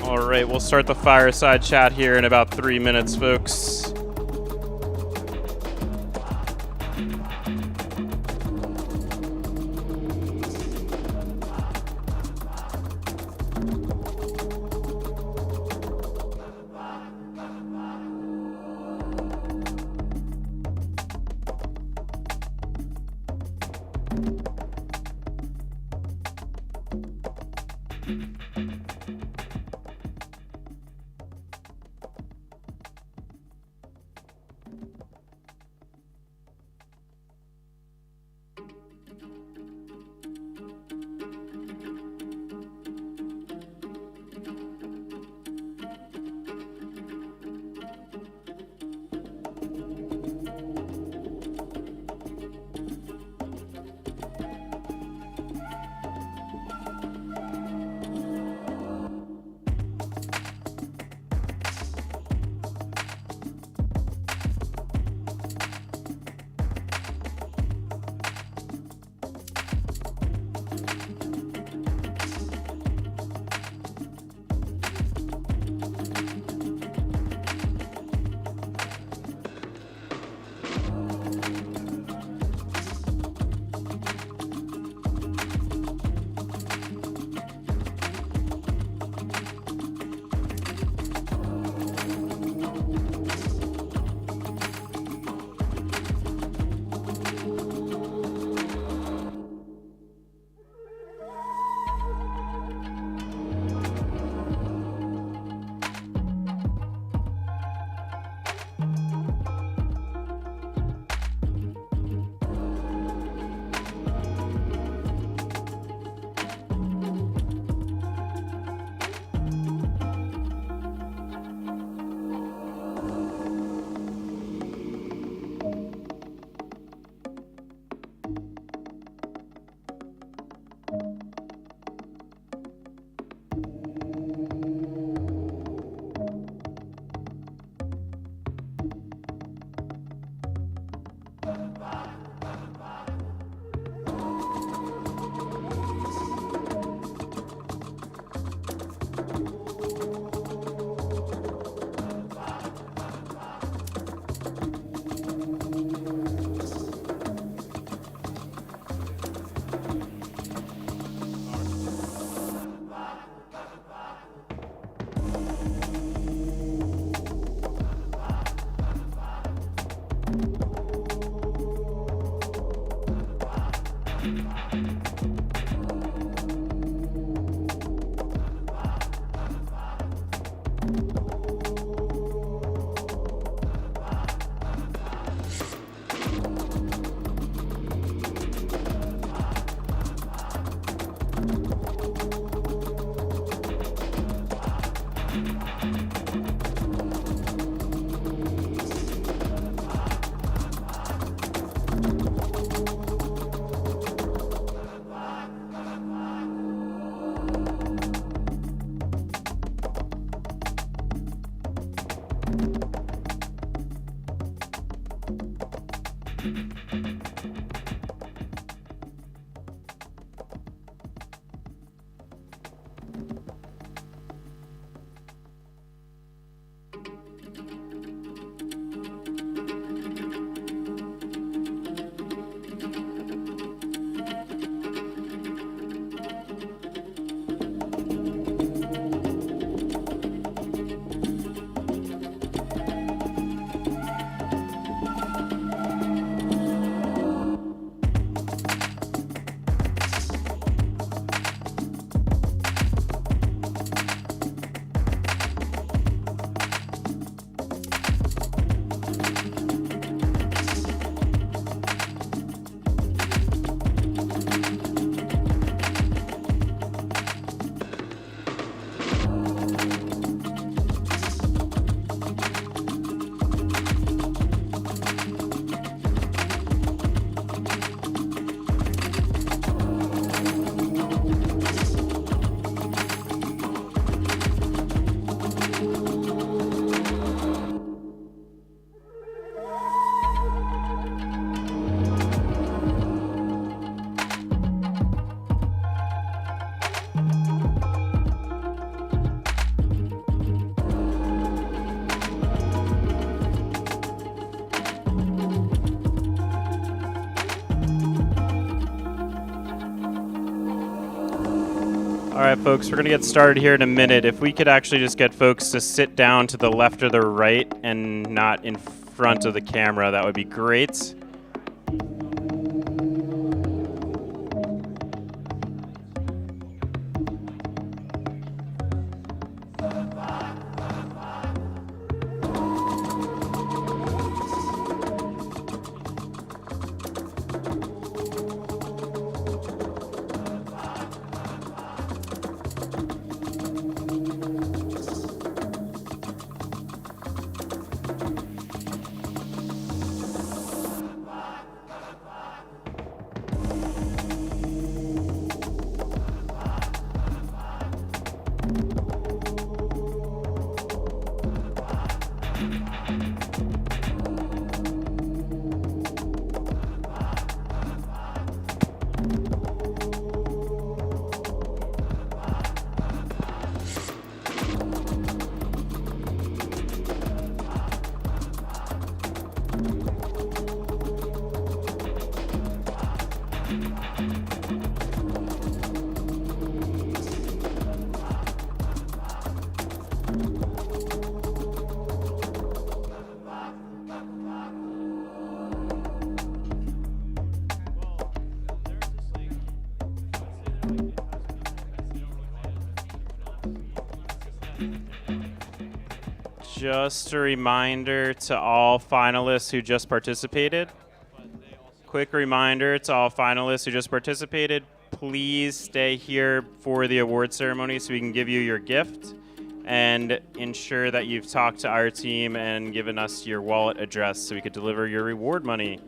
All right, we'll start the fireside chat here in about 3 minutes, folks. All right, folks, we're going to get started here in a minute. If we could actually just get folks to sit down to the left or the right and not in front of the camera, that would be great. Just a reminder to all finalists who just participated. Quick reminder to all finalists who just participated, please stay here for the award ceremony so we can give you your gift, and ensure that you've talked to our team and given us your wallet address so we could deliver your reward money.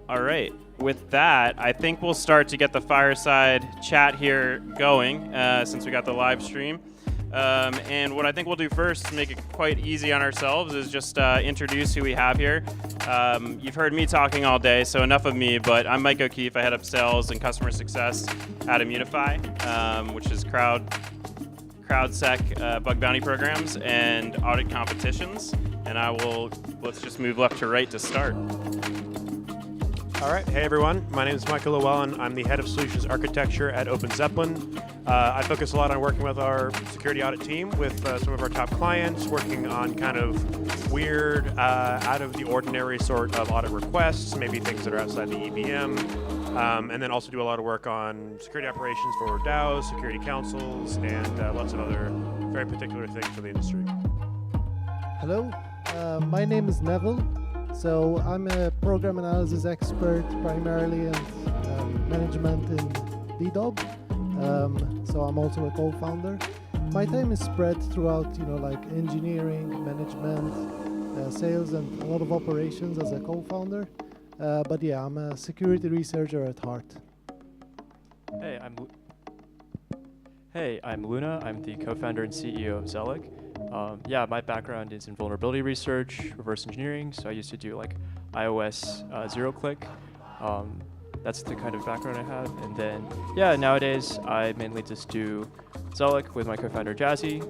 All right. With that, I think we'll start to get the fireside chat here going since we got the live stream. And what I think we'll do first to make it quite easy on ourselves is just introduce who we have here. You've heard me talking all day, so enough of me, but I'm Mike O'Keefe. I head up sales and customer success at Immunify, which is CrowdSec bug bounty programs and audit competitions. And let's just move left to right to start. All right. Hey, everyone. My name is Michael Llewellyn. I'm the head of solutions architecture at OpenZeppelin. I focus a lot on working with our security audit team with some of our top clients, working on kind of weird, out of the ordinary sort of audit requests, maybe things that are outside the EVM, and then also do a lot of work on security operations for DAOs, security councils, and lots of other very particular things for the industry. Hello, my name is Neville. So I'm a program analysis expert, primarily in management in DDoB. So I'm also a co-founder. My time is spread throughout, like engineering, management, sales, and a lot of operations as a co-founder. But yeah, I'm a security researcher at heart. Hey, I'm Luna. I'm the co-founder and CEO of Zelic. My background is in vulnerability research, reverse engineering. So I used to do like iOS zero-click. That's the kind of background I have. And then, nowadays I mainly just do Zelic with my co-founder Jazzy.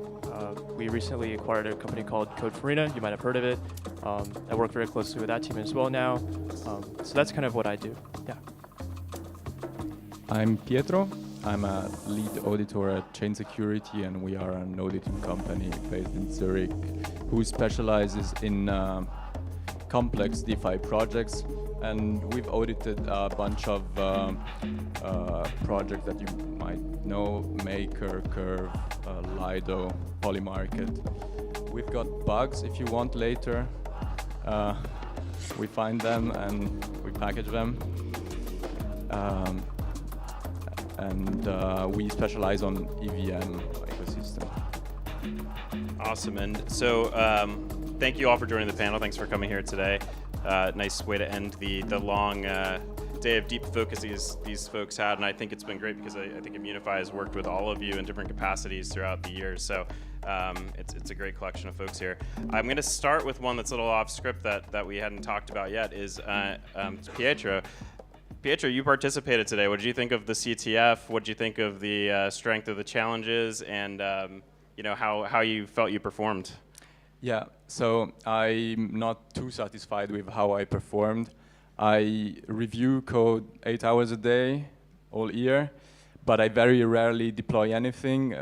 We recently acquired a company called Code Farina. You might have heard of it. I work very closely with that team as well now. So that's kind of what I do. Yeah. I'm Pietro. I'm a lead auditor at Chain Security, and we are an auditing company based in Zurich who specializes in complex DeFi projects. And we've audited a bunch of projects that you might know: Maker, Curve, Lido, Polymarket. We've got bugs if you want later. We find them and we package them. And we specialize on EVM ecosystem. Awesome. And so thank you all for joining the panel. Thanks for coming here today. Nice way to end the long day of deep focus these folks had. And I think it's been great because I think Immunify has worked with all of you in different capacities throughout the years. So it's a great collection of folks here. I'm going to start with one that's a little off script that we hadn't talked about yet, is Pietro. Pietro, you participated today. What did you think of the CTF? What did you think of the strength of the challenges, and how you felt you performed? Yeah, so I'm not too satisfied with how I performed. I review code 8 hours a day, all year, but I very rarely deploy anything,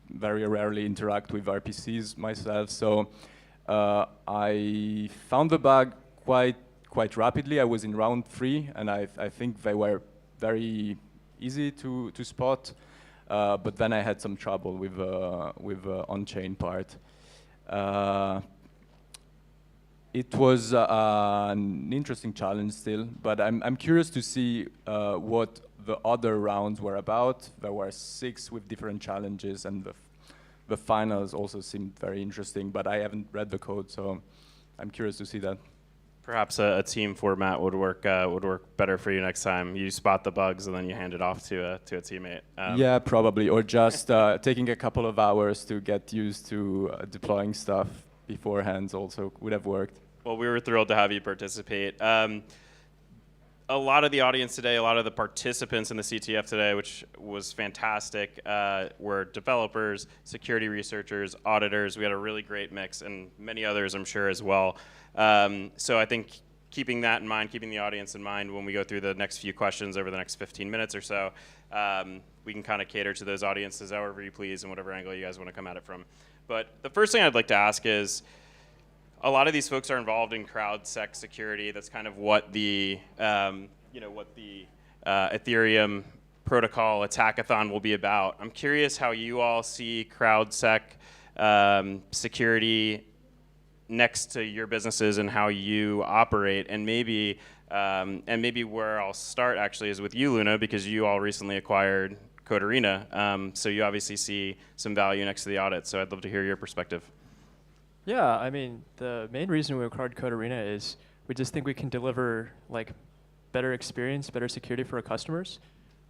very rarely interact with RPCs myself. So I found the bug quite rapidly. I was in round 3, and I think they were very easy to spot. But then I had some trouble with on-chain part. It was an interesting challenge still, but I'm curious to see what the other rounds were about. There were 6 with different challenges, and the finals also seemed very interesting, but I haven't read the code, so I'm curious to see that. Perhaps a team format would work better for you next time. You spot the bugs and then you hand it off to a teammate. Yeah, probably, or just taking a couple of hours to get used to deploying stuff beforehand also would have worked. Well, we were thrilled to have you participate. A lot of the audience today, a lot of the participants in the CTF today, which was fantastic, were developers, security researchers, auditors. We had a really great mix, and many others, I'm sure, as well. So I think keeping that in mind, keeping the audience in mind when we go through the next few questions over the next 15 minutes or so, we can kind of cater to those audiences however you please and whatever angle you guys want to come at it from. But the first thing I'd like to ask is, a lot of these folks are involved in CrowdSec security. That's kind of what the Ethereum protocol attackathon will be about. I'm curious how you all see CrowdSec security next to your businesses and how you operate, and maybe where I'll start actually is with you, Luna, because you all recently acquired Code Arena. So you obviously see some value next to the audit. So I'd love to hear your perspective. Yeah, I mean, the main reason we acquired Code Arena is we just think we can deliver like better experience, better security for our customers.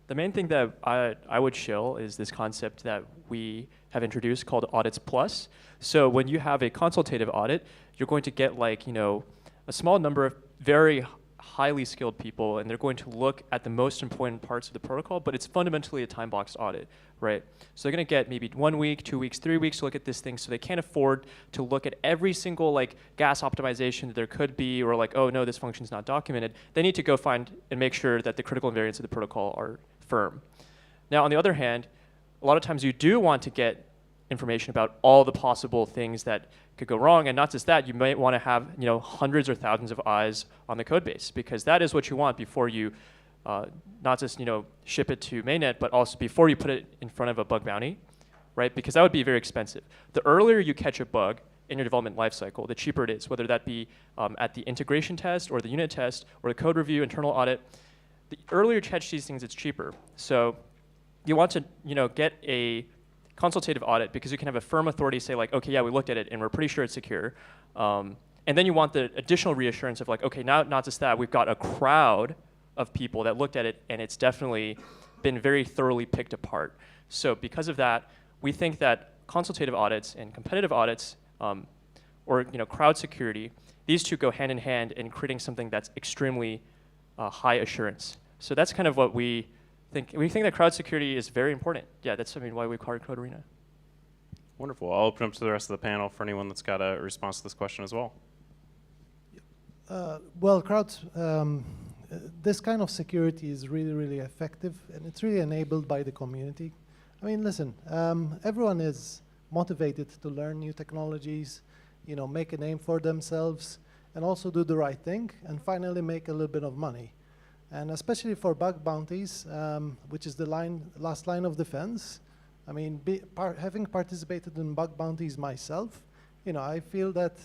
The main thing that I would shill is this concept that we have introduced called Audits Plus. So when you have a consultative audit, you're going to get like, a small number of very highly skilled people, and they're going to look at the most important parts of the protocol, but it's fundamentally a time-boxed audit, right? So they're going to get maybe 1 week, 2 weeks, 3 weeks to look at this thing, so they can't afford to look at every single like gas optimization that there could be, or like, oh no, this function is not documented. They need to go find and make sure that the critical invariants of the protocol are firm. Now, on the other hand, a lot of times you do want to get information about all the possible things that could go wrong, and not just that, you might want to have hundreds or thousands of eyes on the code base, because that is what you want before you not just ship it to mainnet, but also before you put it in front of a bug bounty, right? Because that would be very expensive. The earlier you catch a bug in your development lifecycle, the cheaper it is, whether that be at the integration test or the unit test or the code review, internal audit. The earlier you catch these things, it's cheaper. So you want to get a consultative audit, because you can have a firm authority say like, okay, yeah, we looked at it and we're pretty sure it's secure. And then you want the additional reassurance of like, okay, now not just that, we've got a crowd of people that looked at it and it's definitely been very thoroughly picked apart. So because of that, we think that consultative audits and competitive audits, or crowd security, these two go hand in hand in creating something that's extremely high assurance. So that's kind of what we think. We think that crowd security is very important. Yeah, that's why we acquired Code Arena. Wonderful. I'll open up to the rest of the panel for anyone that's got a response to this question as well. Well, this kind of security is really, really effective, and it's really enabled by the community. I mean, listen, everyone is motivated to learn new technologies, make a name for themselves, and also do the right thing, and finally make a little bit of money. And especially for bug bounties, which is the last line of defense. I mean, having participated in bug bounties myself, I feel that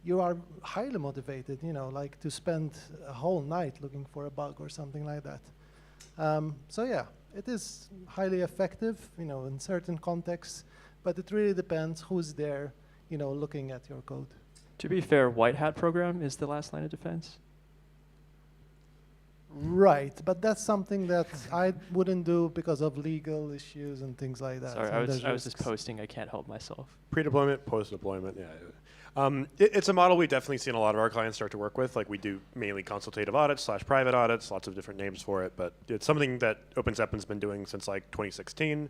you are highly motivated, like to spend a whole night looking for a bug or something like that. So yeah, it is highly effective, in certain contexts, but it really depends who's there, looking at your code. To be fair, white hat program is the last line of defense. Right, but that's something that I wouldn't do because of legal issues and things like that. Sorry, I was just posting. I can't help myself. Pre-deployment, post-deployment, yeah. It's a model we definitely seen a lot of our clients start to work with. Like we do mainly consultative audits / private audits, lots of different names for it, but it's something that OpenZeppelin's been doing since like 2016.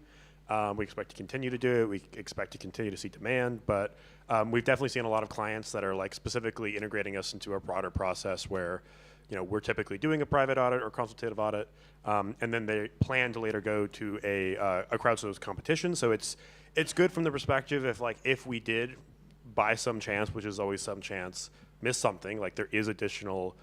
We expect to continue to do it. We expect to continue to see demand, but we've definitely seen a lot of clients that are like specifically integrating us into a broader process where we're typically doing a private audit or consultative audit, and then they plan to later go to a crowdsourced competition. So it's good from the perspective if we did, by some chance, which is always some chance, miss something, like there is additional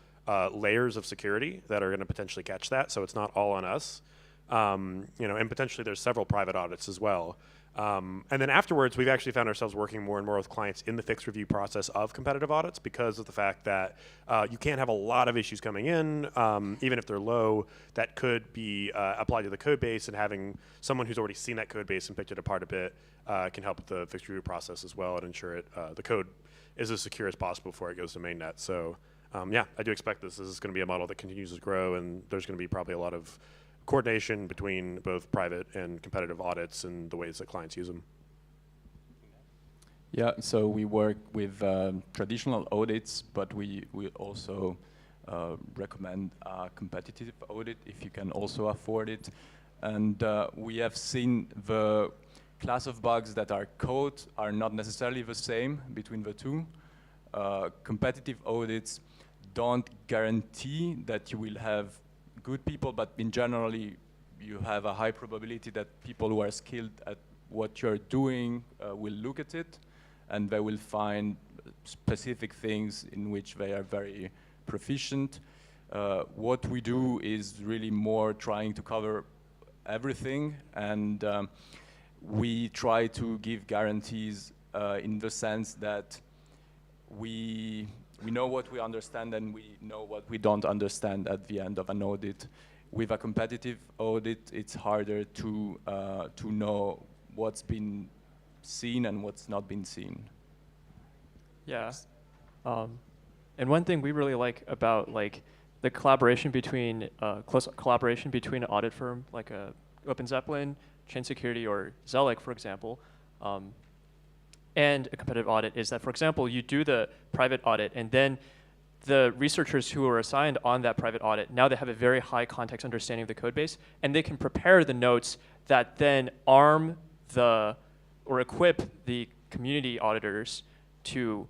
layers of security that are going to potentially catch that. So it's not all on us, and potentially there's several private audits as well. And then afterwards, we've actually found ourselves working more and more with clients in the fixed review process of competitive audits because of the fact that you can't have a lot of issues coming in, even if they're low, that could be applied to the code base, and having someone who's already seen that code base and picked it apart a bit can help with the fixed review process as well and ensure the code is as secure as possible before it goes to mainnet. So yeah, I do expect this is going to be a model that continues to grow, and there's going to be probably a lot of coordination between both private and competitive audits and the ways that clients use them. Yeah, so we work with traditional audits, but we also recommend a competitive audit if you can also afford it. And we have seen the class of bugs that are caught are not necessarily the same between the two. Competitive audits don't guarantee that you will have good people, but in generally, you have a high probability that people who are skilled at what you're doing will look at it, and they will find specific things in which they are very proficient. What we do is really more trying to cover everything, and we try to give guarantees in the sense that we know what we understand and we know what we don't understand at the end of an audit. With a competitive audit, it's harder to know what's been seen and what's not been seen. Yeah, and one thing we really like about the collaboration between close collaboration between an audit firm like Open Zeppelin, Chain Security, or Zelic, for example, and a competitive audit is that, for example, you do the private audit, and then the researchers who are assigned on that private audit, now they have a very high context understanding of the code base, and they can prepare the notes that then arm or equip the community auditors to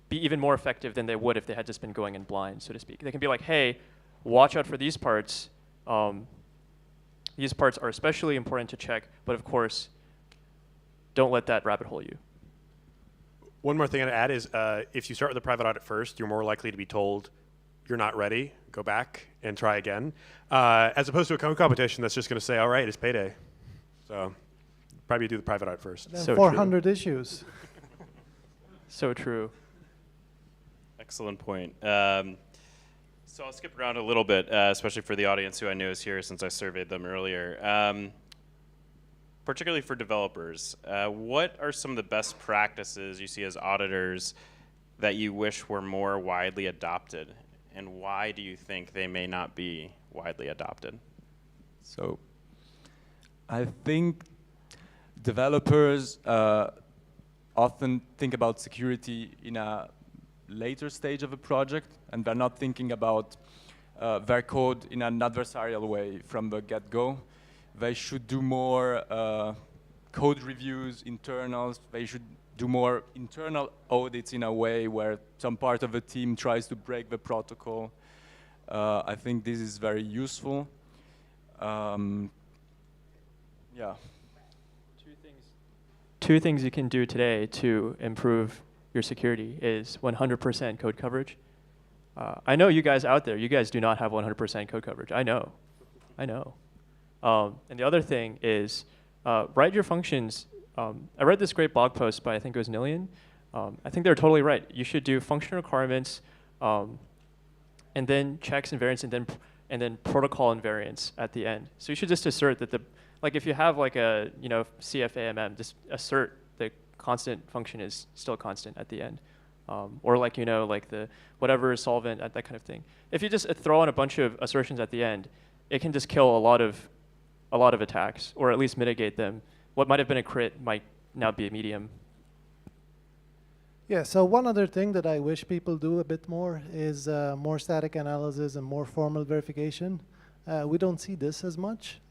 be even more effective than they would if they had just been going in blind, so to speak. They can be like, hey, watch out for these parts. These parts are especially important to check, but of course, don't let that rabbit hole you. One more thing I'd add is if you start with a private audit first, you're more likely to be told you're not ready, go back and try again, as opposed to a code competition that's just going to say, all right, it's payday. So probably do the private audit first. Then So 400 issues. So true. Excellent point. So I'll skip around a little bit, especially for the audience who I know is here since I surveyed them earlier. Particularly for developers, what are some of the best practices you see as auditors that you wish were more widely adopted, and why do you think they may not be widely adopted? So I think developers often think about security in a later stage of a project, and they're not thinking about their code in an adversarial way from the get-go. They should do more code reviews, internals. They should do more internal audits in a way where some part of the team tries to break the protocol. I think this is very useful. Yeah. Two things you can do today to improve your security is 100% code coverage. I know you guys out there, you guys do not have 100% code coverage. I know. And the other thing is write your functions. I read this great blog post by, I think it was Nilian. I think they're totally right. You should do function requirements, and then checks and variants, and then protocol invariants at the end. So you should just assert that if you have like a CFAMM, just assert the constant function is still constant at the end, or the whatever is solvent, that kind of thing. If you just throw in a bunch of assertions at the end, it can just kill a lot of attacks, or at least mitigate them. What might have been a crit might now be a medium. Yeah, so one other thing that I wish people do a bit more is more static analysis and more formal verification. We don't see this as much,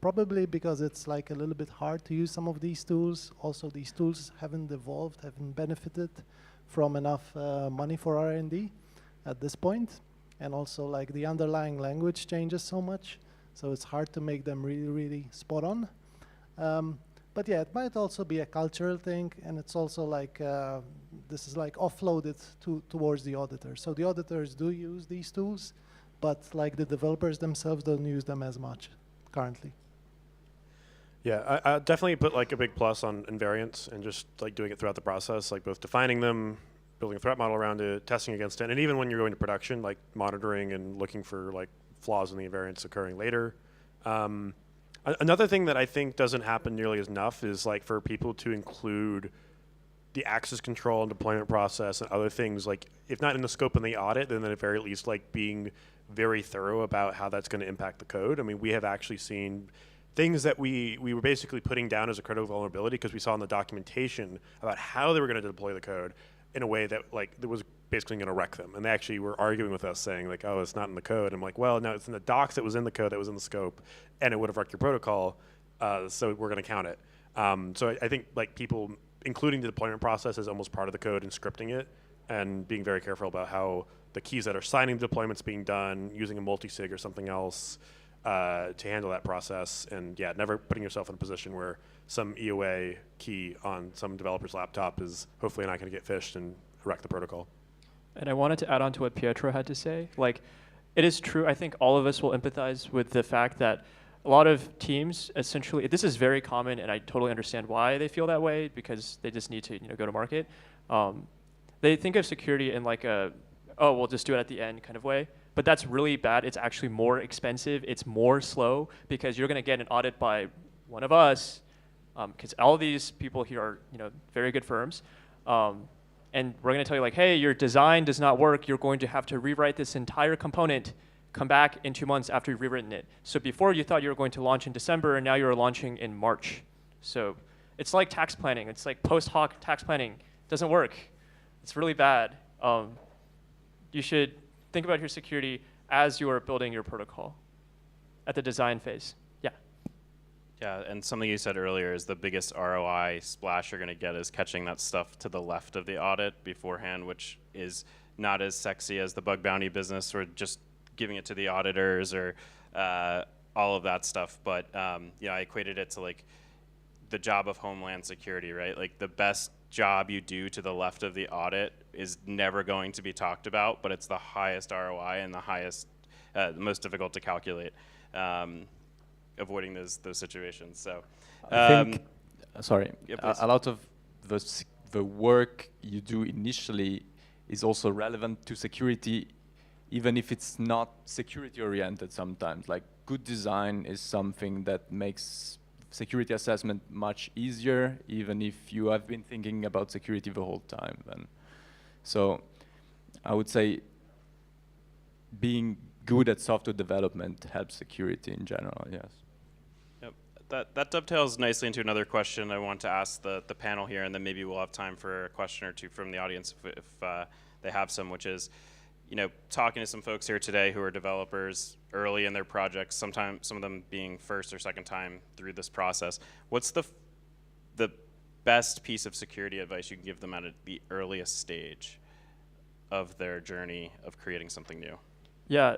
probably because it's like a little bit hard to use some of these tools. Also, these tools haven't evolved, haven't benefited from enough money for R&D at this point. and also like the underlying language changes so much, so it's hard to make them really, really spot on. But yeah, it might also be a cultural thing, and it's also like this is like offloaded towards the auditors. So the auditors do use these tools, but like the developers themselves don't use them as much currently. Yeah, I definitely put like a big plus on invariance and just like doing it throughout the process, like both defining them, building a threat model around it, testing against it, and even when you're going to production, like monitoring and looking for like flaws in the invariance occurring later. Another thing that I think doesn't happen nearly as enough is like for people to include the access control and deployment process and other things, like if not in the scope of the audit, then at the very least like being very thorough about how that's going to impact the code. I mean, we have actually seen things that we were basically putting down as a critical vulnerability because we saw in the documentation about how they were going to deploy the code in a way that like that was basically going to wreck them. And they actually were arguing with us saying like, oh, it's not in the code. I'm like, well, no, it's in the docs that was in the code that was in the scope, and it would have wrecked your protocol, so we're going to count it. So I think like people including the deployment process as almost part of the code and scripting it, and being very careful about how the keys that are signing the deployment's being done, using a multi-sig or something else, to handle that process, and yeah, never putting yourself in a position where some EOA key on some developer's laptop is hopefully not going to get phished and wreck the protocol. And I wanted to add on to what Pietro had to say. Like, it is true, I think all of us will empathize with the fact that a lot of teams essentially, this is very common, and I totally understand why they feel that way, because they just need to go to market. They think of security in like a, oh, we'll just do it at the end kind of way. But that's really bad. It's actually more expensive. It's more slow, because you're going to get an audit by one of us, because all these people here are very good firms. And we're going to tell you like, hey, your design does not work. You're going to have to rewrite this entire component. Come back in 2 months after you've rewritten it. So before you thought you were going to launch in December, and now you're launching in March. So it's like tax planning. It's like post hoc tax planning. It doesn't work. It's really bad. You should think about your security as you are building your protocol at the design phase. Yeah. Yeah, and something you said earlier is the biggest ROI splash you're going to get is catching that stuff to the left of the audit beforehand, which is not as sexy as the bug bounty business or just giving it to the auditors or all of that stuff. But I equated it to like the job of Homeland Security, right? Like the best job you do to the left of the audit is never going to be talked about, but it's the highest ROI and the highest, the most difficult to calculate, avoiding those situations. So, I think, sorry, yeah, a lot of the work you do initially is also relevant to security, even if it's not security oriented sometimes. Like good design is something that makes security assessment much easier, even if you have been thinking about security the whole time. And so I would say being good at software development helps security in general, yes. Yep. That dovetails nicely into another question I want to ask the panel here, and then maybe we'll have time for a question or two from the audience if they have some, which is, talking to some folks here today who are developers early in their projects, sometimes some of them being first or second time through this process. What's the best piece of security advice you can give them at the earliest stage of their journey of creating something new? Yeah.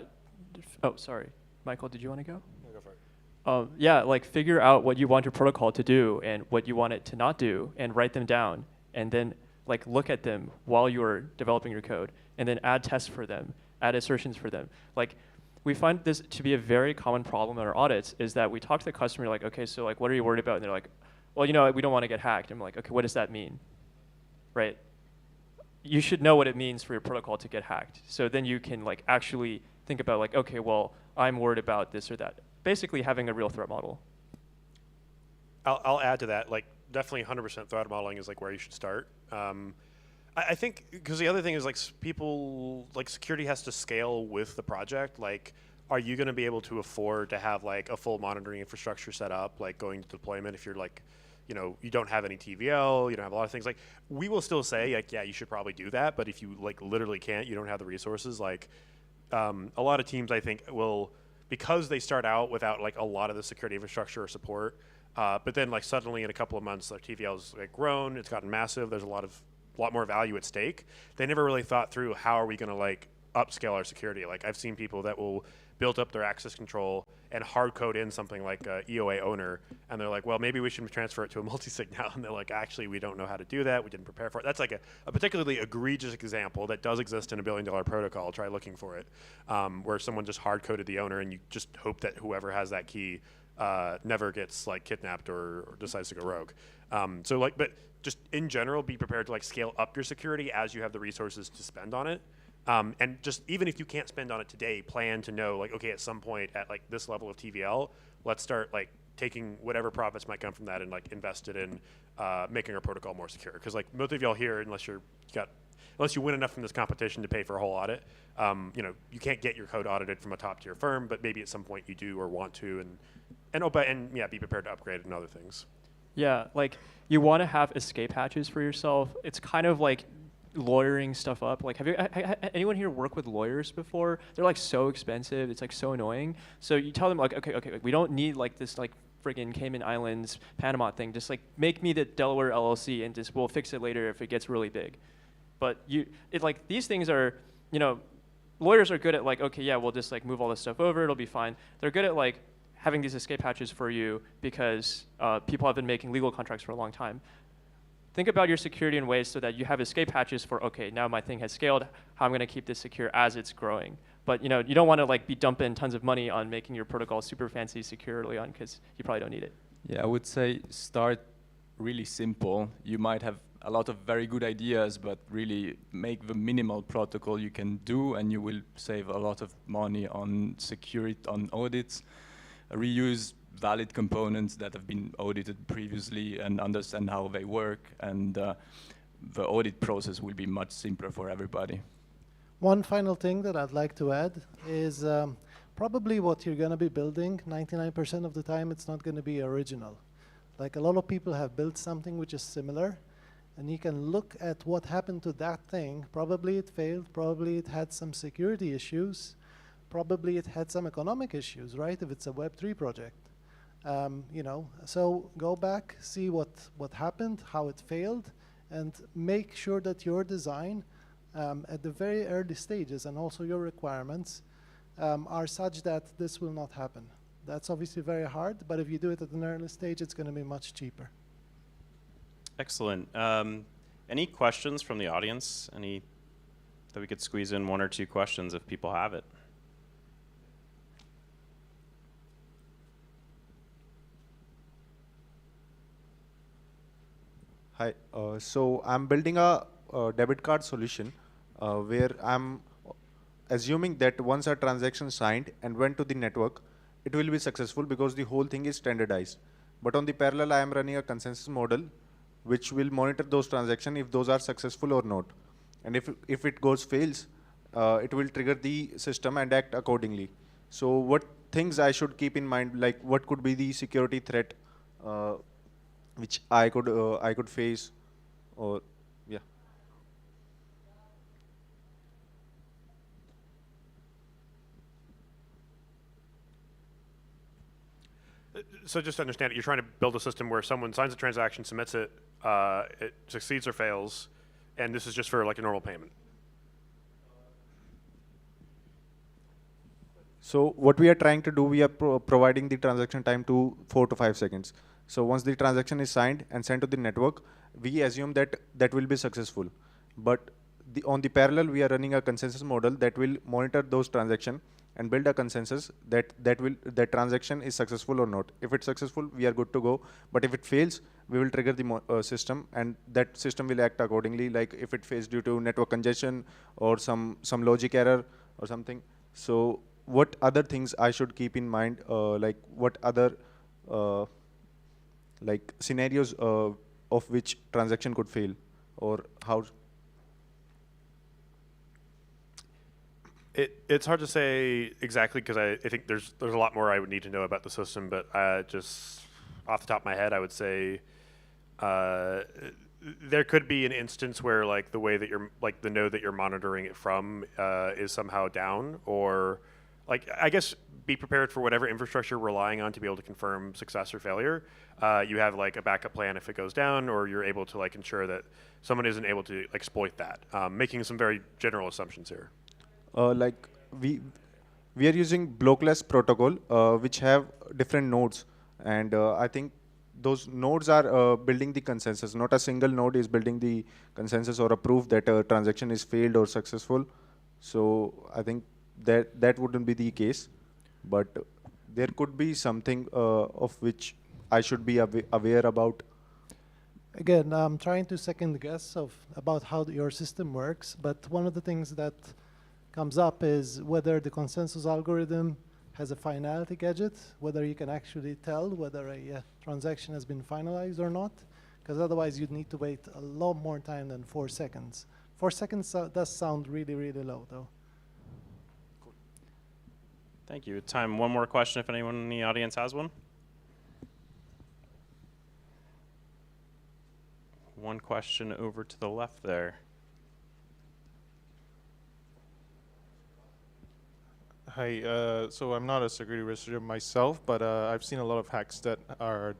Oh, sorry. Michael, did you want to go? I'll go for it. Yeah, like figure out what you want your protocol to do and what you want it to not do, and write them down, and then like look at them while you're developing your code, and then add tests for them, add assertions for them. Like, we find this to be a very common problem in our audits, is that we talk to the customer like, okay, so like, what are you worried about? And they're like, well, we don't want to get hacked. And I'm like, okay, what does that mean, right? You should know what it means for your protocol to get hacked. So then you can like actually think about like, okay, well, I'm worried about this or that. Basically having a real threat model. I'll add to that, like definitely 100% threat modeling is like where you should start. I think because the other thing is like people, like security has to scale with the project. Like, are you going to be able to afford to have like a full monitoring infrastructure set up, like going to deployment if you're like, you don't have any TVL, you don't have a lot of things. Like, we will still say like, yeah, you should probably do that. But if you like literally can't, you don't have the resources, like a lot of teams I think will, because they start out without like a lot of the security infrastructure or support, but then like suddenly in a couple of months their TVL's like grown, it's gotten massive, there's a lot more value at stake. They never really thought through how are we going to like upscale our security. Like I've seen people that will build up their access control and hard code in something like EOA owner, and they're like, well, maybe we should transfer it to a multisig now, and they're like, actually, we don't know how to do that. We didn't prepare for it. That's like a particularly egregious example that does exist in a billion-dollar protocol. Try looking for it, where someone just hard coded the owner, and you just hope that whoever has that key never gets like kidnapped or decides to go rogue. So like, but just in general, be prepared to like scale up your security as you have the resources to spend on it. And just even if you can't spend on it today, plan to know like, okay, at some point at like this level of TVL, let's start like taking whatever profits might come from that and like invest it in making our protocol more secure. Because like most of y'all here, unless you win enough from this competition to pay for a whole audit, you can't get your code audited from a top tier firm, but maybe at some point you do or want to, and be prepared to upgrade and other things. Yeah, like you want to have escape hatches for yourself. It's kind of like lawyering stuff up. Like, have you anyone here worked with lawyers before? They're like so expensive. It's like so annoying. So you tell them like, okay, we don't need like this like friggin' Cayman Islands Panama thing. Just like make me the Delaware LLC, and just we'll fix it later if it gets really big. But these things are, lawyers are good at like, okay, yeah, we'll just like move all this stuff over. It'll be fine. They're good at like having these escape hatches for you because people have been making legal contracts for a long time. Think about your security in ways so that you have escape hatches for, okay, now my thing has scaled, how I'm going to keep this secure as it's growing. But you don't want to like be dumping tons of money on making your protocol super fancy secure early on, because you probably don't need it. Yeah, I would say start really simple. You might have a lot of very good ideas, but really make the minimal protocol you can do, and you will save a lot of money on security, on audits. Reuse valid components that have been audited previously and understand how they work, and the audit process will be much simpler for everybody. One final thing that I'd like to add is probably what you're going to be building, 99% of the time it's not going to be original. Like a lot of people have built something which is similar, and you can look at what happened to that thing. Probably it failed, probably it had some security issues, probably it had some economic issues, right, if it's a Web3 project. So go back, see what happened, how it failed, and make sure that your design at the very early stages and also your requirements are such that this will not happen. That's obviously very hard, but if you do it at an early stage, it's going to be much cheaper. Excellent. Any questions from the audience? Any that we could squeeze in 1 or 2 questions if people have it? Hi, so I'm building a debit card solution where I'm assuming that once a transaction signed and went to the network, it will be successful because the whole thing is standardized. But on the parallel, I am running a consensus model which will monitor those transactions if those are successful or not. And if it fails, it will trigger the system and act accordingly. So what things I should keep in mind, like what could be the security threat which I could face, or yeah. So just to understand it, you're trying to build a system where someone signs a transaction, submits it, it succeeds or fails, and this is just for like a normal payment. So what we are trying to do, we are providing the transaction time to 4 to 5 seconds. So once the transaction is signed and sent to the network, we assume that that will be successful. But on the parallel, we are running a consensus model that will monitor those transactions and build a consensus that transaction is successful or not. If it's successful, we are good to go. But if it fails, we will trigger the system, and that system will act accordingly. Like if it fails due to network congestion or some logic error or something. So what other things I should keep in mind? Like what other like scenarios of which transaction could fail, or how? It's hard to say exactly, because I think there's a lot more I would need to know about the system, but just off the top of my head, I would say there could be an instance where like the way that you're like the node that you're monitoring it from is somehow down, or like I guess be prepared for whatever infrastructure you're relying on to be able to confirm success or failure. You have like a backup plan if it goes down, or you're able to like ensure that someone isn't able to exploit that. Making some very general assumptions here. like we are using blockless protocol, which have different nodes, and I think those nodes are building the consensus. Not a single node is building the consensus or a proof that a transaction is failed or successful. So I think that wouldn't be the case, but there could be something of which I should be aware about. Again, I'm trying to second guess about how your system works, but one of the things that comes up is whether the consensus algorithm has a finality gadget, whether you can actually tell whether a transaction has been finalized or not, because otherwise you'd need to wait a lot more time than 4 seconds. 4 seconds does sound really, really low, though. Cool. Thank you. Time one more question if anyone in the audience has one. One question over to the left there. Hi, so I'm not a security researcher myself, but I've seen a lot of hacks that are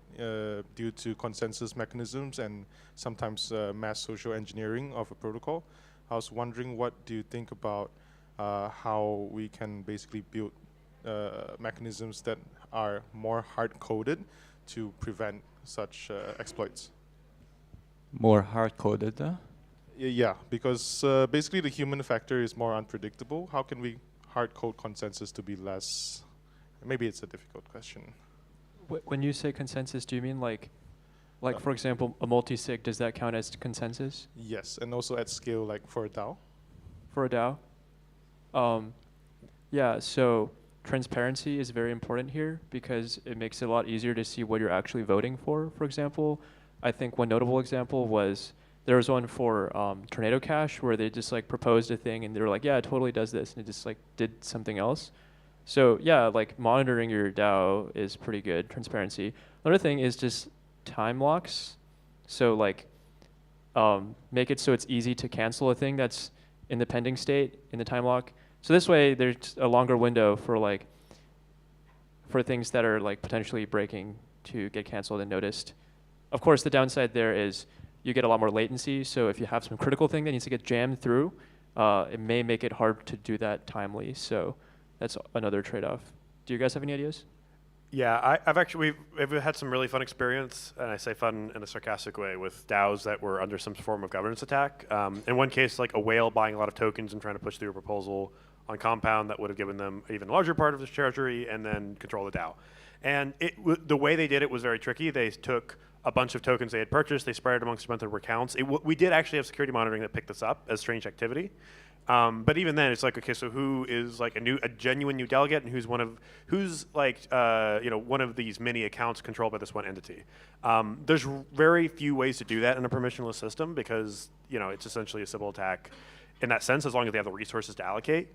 due to consensus mechanisms and sometimes mass social engineering of a protocol. I was wondering, what do you think about how we can basically build mechanisms that are more hard-coded to prevent such exploits? More hard-coded? Yeah, because basically the human factor is more unpredictable. How can we hard code consensus to be less? Maybe it's a difficult question. When you say consensus, do you mean like for example, a multi-sig, does that count as consensus? Yes, and also at scale, like for a DAO. For a DAO? Yeah, so transparency is very important here because it makes it a lot easier to see what you're actually voting for example. I think one notable example was there was one for Tornado Cash where they just like proposed a thing and they were like, yeah, it totally does this, and it just like did something else. So yeah, like monitoring your DAO is pretty good, transparency. Another thing is just time locks. So like make it so it's easy to cancel a thing that's in the pending state in the time lock. So this way there's a longer window for things that are like potentially breaking to get canceled and noticed. Of course, the downside there is you get a lot more latency. So if you have some critical thing that needs to get jammed through, it may make it hard to do that timely. So that's another trade-off. Do you guys have any ideas? Yeah, we've had some really fun experience, and I say fun in a sarcastic way, with DAOs that were under some form of governance attack. In one case, like a whale buying a lot of tokens and trying to push through a proposal on Compound that would have given them an even larger part of the treasury and then control the DAO. And the way they did it was very tricky. They took a bunch of tokens they had purchased, they spread it amongst a bunch of accounts. We did actually have security monitoring that picked this up as strange activity. But even then, it's like, okay, so who is like a genuine new delegate, and who's one of these many accounts controlled by this one entity? There's very few ways to do that in a permissionless system because it's essentially a Sybil attack in that sense, as long as they have the resources to allocate.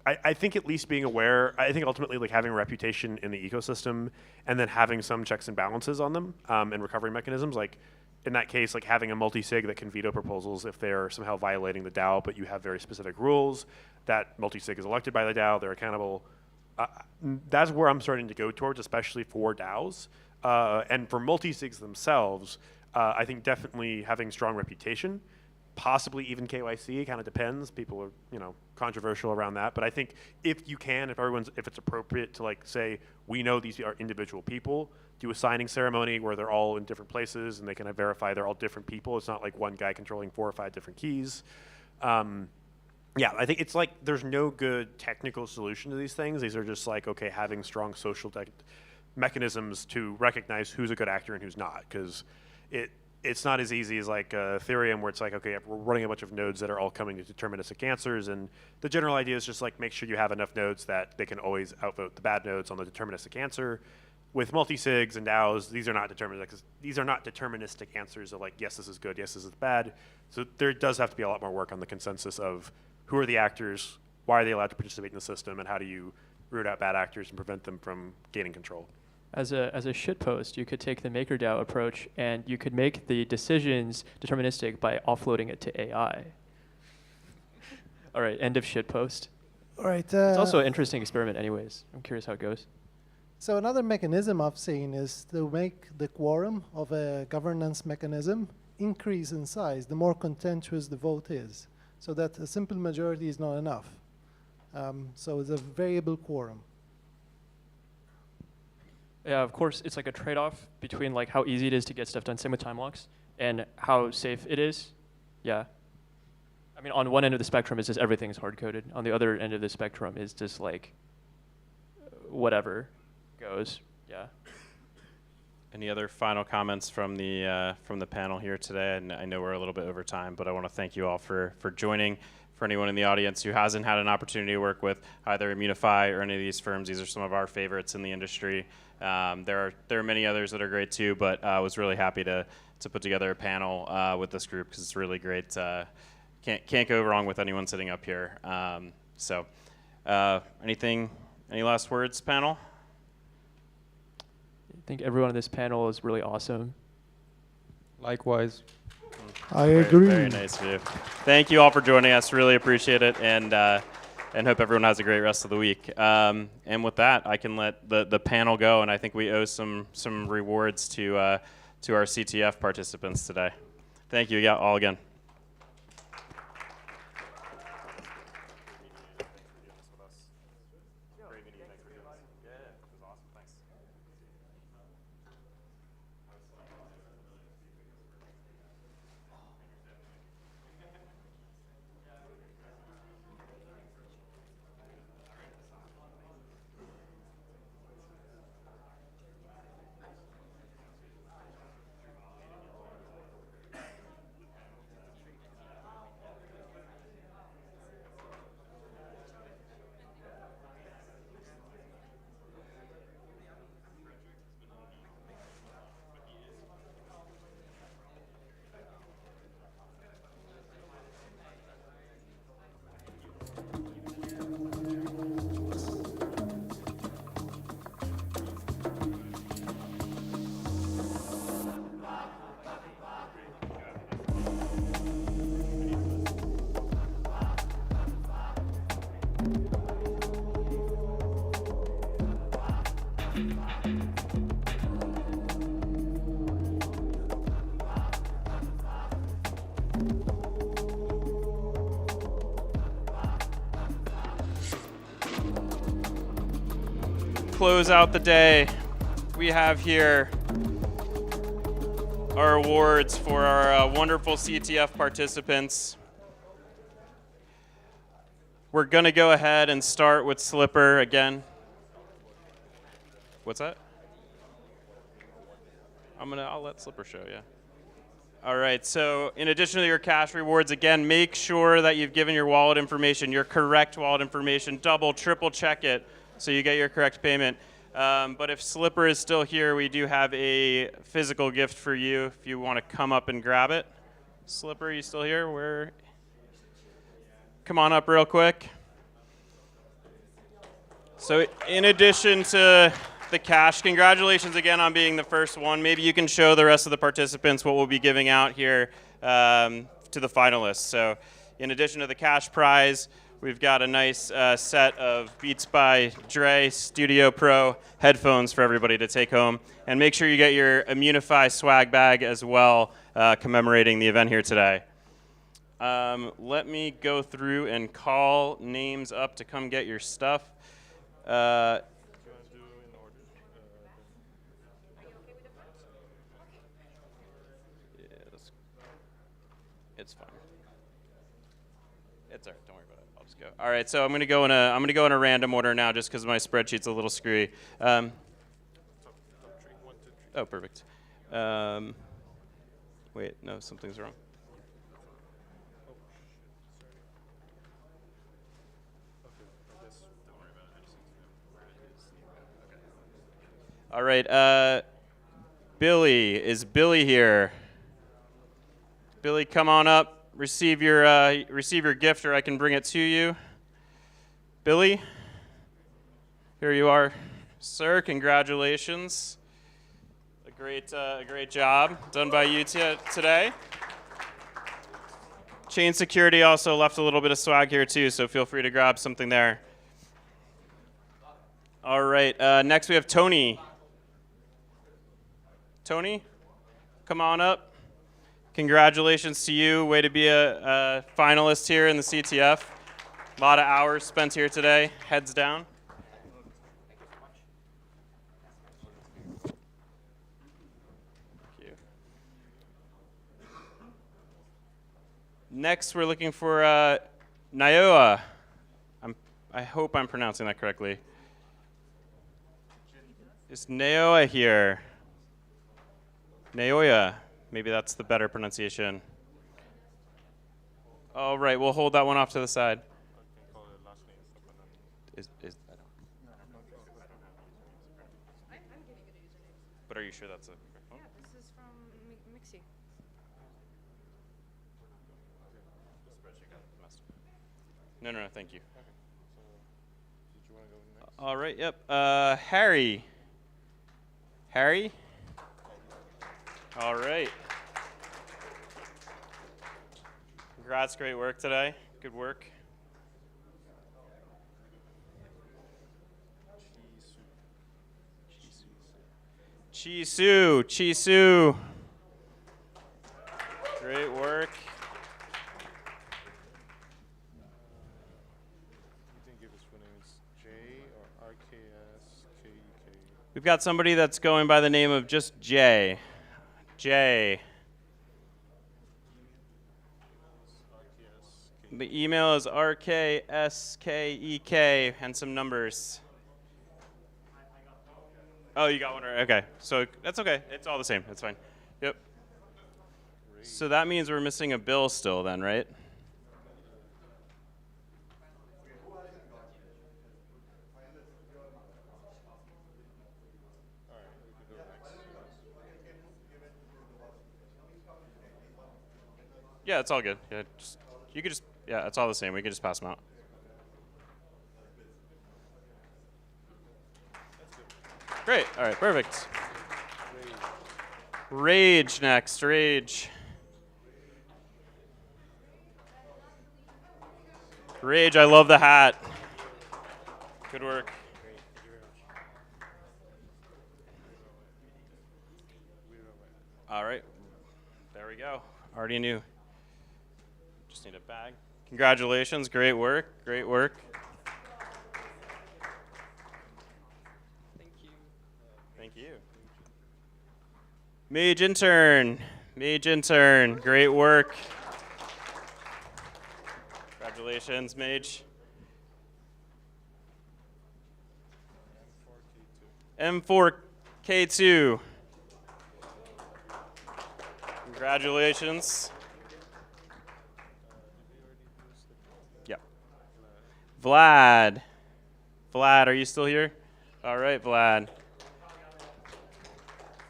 I think at least being aware, I think ultimately like having a reputation in the ecosystem and then having some checks and balances on them and recovery mechanisms, like in that case, like having a multi-sig that can veto proposals if they're somehow violating the DAO, but you have very specific rules. That multi-sig is elected by the DAO, they're accountable. That's where I'm starting to go towards, especially for DAOs. And for multi-sigs themselves, I think definitely having strong reputation, possibly even KYC, kind of depends. People are, controversial around that. But I think if it's appropriate to like say, we know these are individual people, do a signing ceremony where they're all in different places and they can verify they're all different people. It's not like one guy controlling 4 or 5 different keys. Yeah, I think it's like there's no good technical solution to these things. These are just like, okay, having strong social mechanisms to recognize who's a good actor and who's not, because it's not as easy as like Ethereum, where it's like, okay, we're running a bunch of nodes that are all coming to deterministic answers, and the general idea is just like make sure you have enough nodes that they can always outvote the bad nodes on the deterministic answer. With multi-sigs and DAOs, these are not deterministic answers of like, yes, this is good, yes, this is bad. So there does have to be a lot more work on the consensus of who are the actors, why are they allowed to participate in the system, and how do you root out bad actors and prevent them from gaining control. As a shitpost, you could take the MakerDAO approach and you could make the decisions deterministic by offloading it to AI. All right, end of shitpost. All right. It's also an interesting experiment anyways. I'm curious how it goes. So another mechanism I've seen is to make the quorum of a governance mechanism increase in size the more contentious the vote is. so that a simple majority is not enough. So it's a variable quorum. Yeah, of course, it's like a trade-off between like how easy it is to get stuff done, same with time locks, and how safe it is. Yeah. I mean, on one end of the spectrum is just everything's hard-coded. On the other end of the spectrum is just like whatever goes. Yeah. Any other final comments from the panel here today? And I know we're a little bit over time, but I want to thank you all for joining. For anyone in the audience who hasn't had an opportunity to work with either Immunify or any of these firms, these are some of our favorites in the industry. There are many others that are great too, but I was really happy to put together a panel with this group because it's really great. Can't go wrong with anyone sitting up here. Any last words, panel? I think everyone on this panel is really awesome. Likewise. I agree. Very nice of you. Thank you all for joining us. Really appreciate it, and hope everyone has a great rest of the week. And with that, I can let the panel go, and I think we owe some rewards to our CTF participants today. Thank you all again. Close out the day, we have here our awards for our wonderful CTF participants. We're going to go ahead and start with Slipper again. What's that? I'll let Slipper show, yeah. All right, so in addition to your cash rewards, again, make sure that you've given your wallet information, your correct wallet information, double, triple check it so you get your correct payment. But if Slipper is still here, we do have a physical gift for you if you want to come up and grab it. Slipper, you still here? Come on up real quick. So in addition to the cash, congratulations again on being the first one. Maybe you can show the rest of the participants what we'll be giving out here to the finalists. So in addition to the cash prize, we've got a nice set of Beats by Dre Studio Pro headphones for everybody to take home. And make sure you get your Immunify swag bag as well, commemorating the event here today. Let me go through and call names up to come get your stuff. It's fine. It's all right. Don't worry about it. I'll just go. All right. So I'm going to go in a random order now, just because my spreadsheet's a little screwy. Oh, perfect. Wait, no, something's wrong. All right. Billy, is Billy here? Billy, come on up. Receive your gift, or I can bring it to you. Billy, here you are, sir. Congratulations. A great job done by you today. Chain Security also left a little bit of swag here too, so feel free to grab something there. All right. Next we have Tony. Tony, come on up. Congratulations to you. Way to be a finalist here in the CTF. A lot of hours spent here today. Heads down. Thank you. Next, we're looking for Nayoa. I hope I'm pronouncing that correctly. Is Nayoa here? Nayoya. Maybe that's the better pronunciation. All right, we'll hold that one off to the side. But are you sure that's a correct one? Yeah, this is from Mixi. No, thank you. All right, yep. Harry. Harry? All right. Congrats, great work today. Good work. Chisu. Great work. We've got somebody that's going by the name of just Jay. Jay. The email is RKSKEK and some numbers. Oh, you got one right. Okay. So that's okay. It's all the same. That's fine. Yep. So that means we're missing a bill still then, right? Yeah, it's all good. Yeah, yeah, it's all the same. We can just pass them out. Great. All right, perfect. Rage next. Rage. Rage, I love the hat. Good work. All right. There we go. Already knew. Just need a bag. Congratulations. Great work. Great work. Thank you. Thank you. Mage intern. Mage intern. Great work. Congratulations, Mage. M4K2. Congratulations. Yep. Vlad. Vlad, are you still here? All right, Vlad.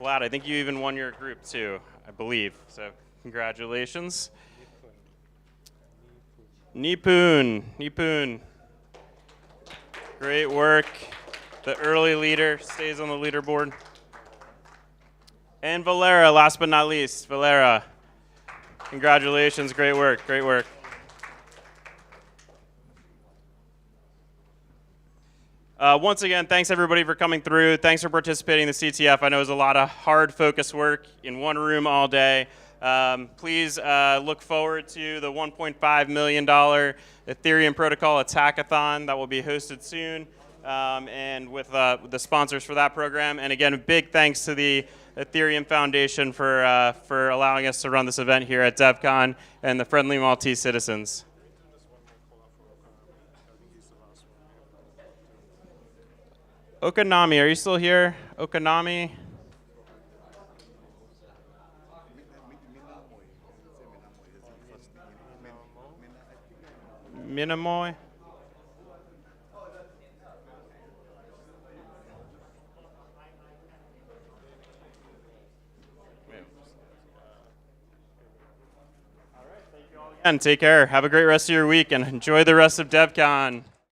Vlad, I think you even won your group too, I believe. So congratulations. Nipun. Great work. The early leader stays on the leaderboard. And Valera, last but not least. Valera, congratulations. Great work. Great work. Once again, thanks everybody for coming through. Thanks for participating in the CTF. I know it was a lot of hard focus work in one room all day. Please look forward to the $1.5 million Ethereum protocol attackathon that will be hosted soon, and with the sponsors for that program. And again, a big thanks to the Ethereum Foundation for allowing us to run this event here at Devcon and the Friendly Maltese Citizens. Okanami, are you still here? Okanami? Minamoy? And take care. Have a great rest of your week and enjoy the rest of DevCon.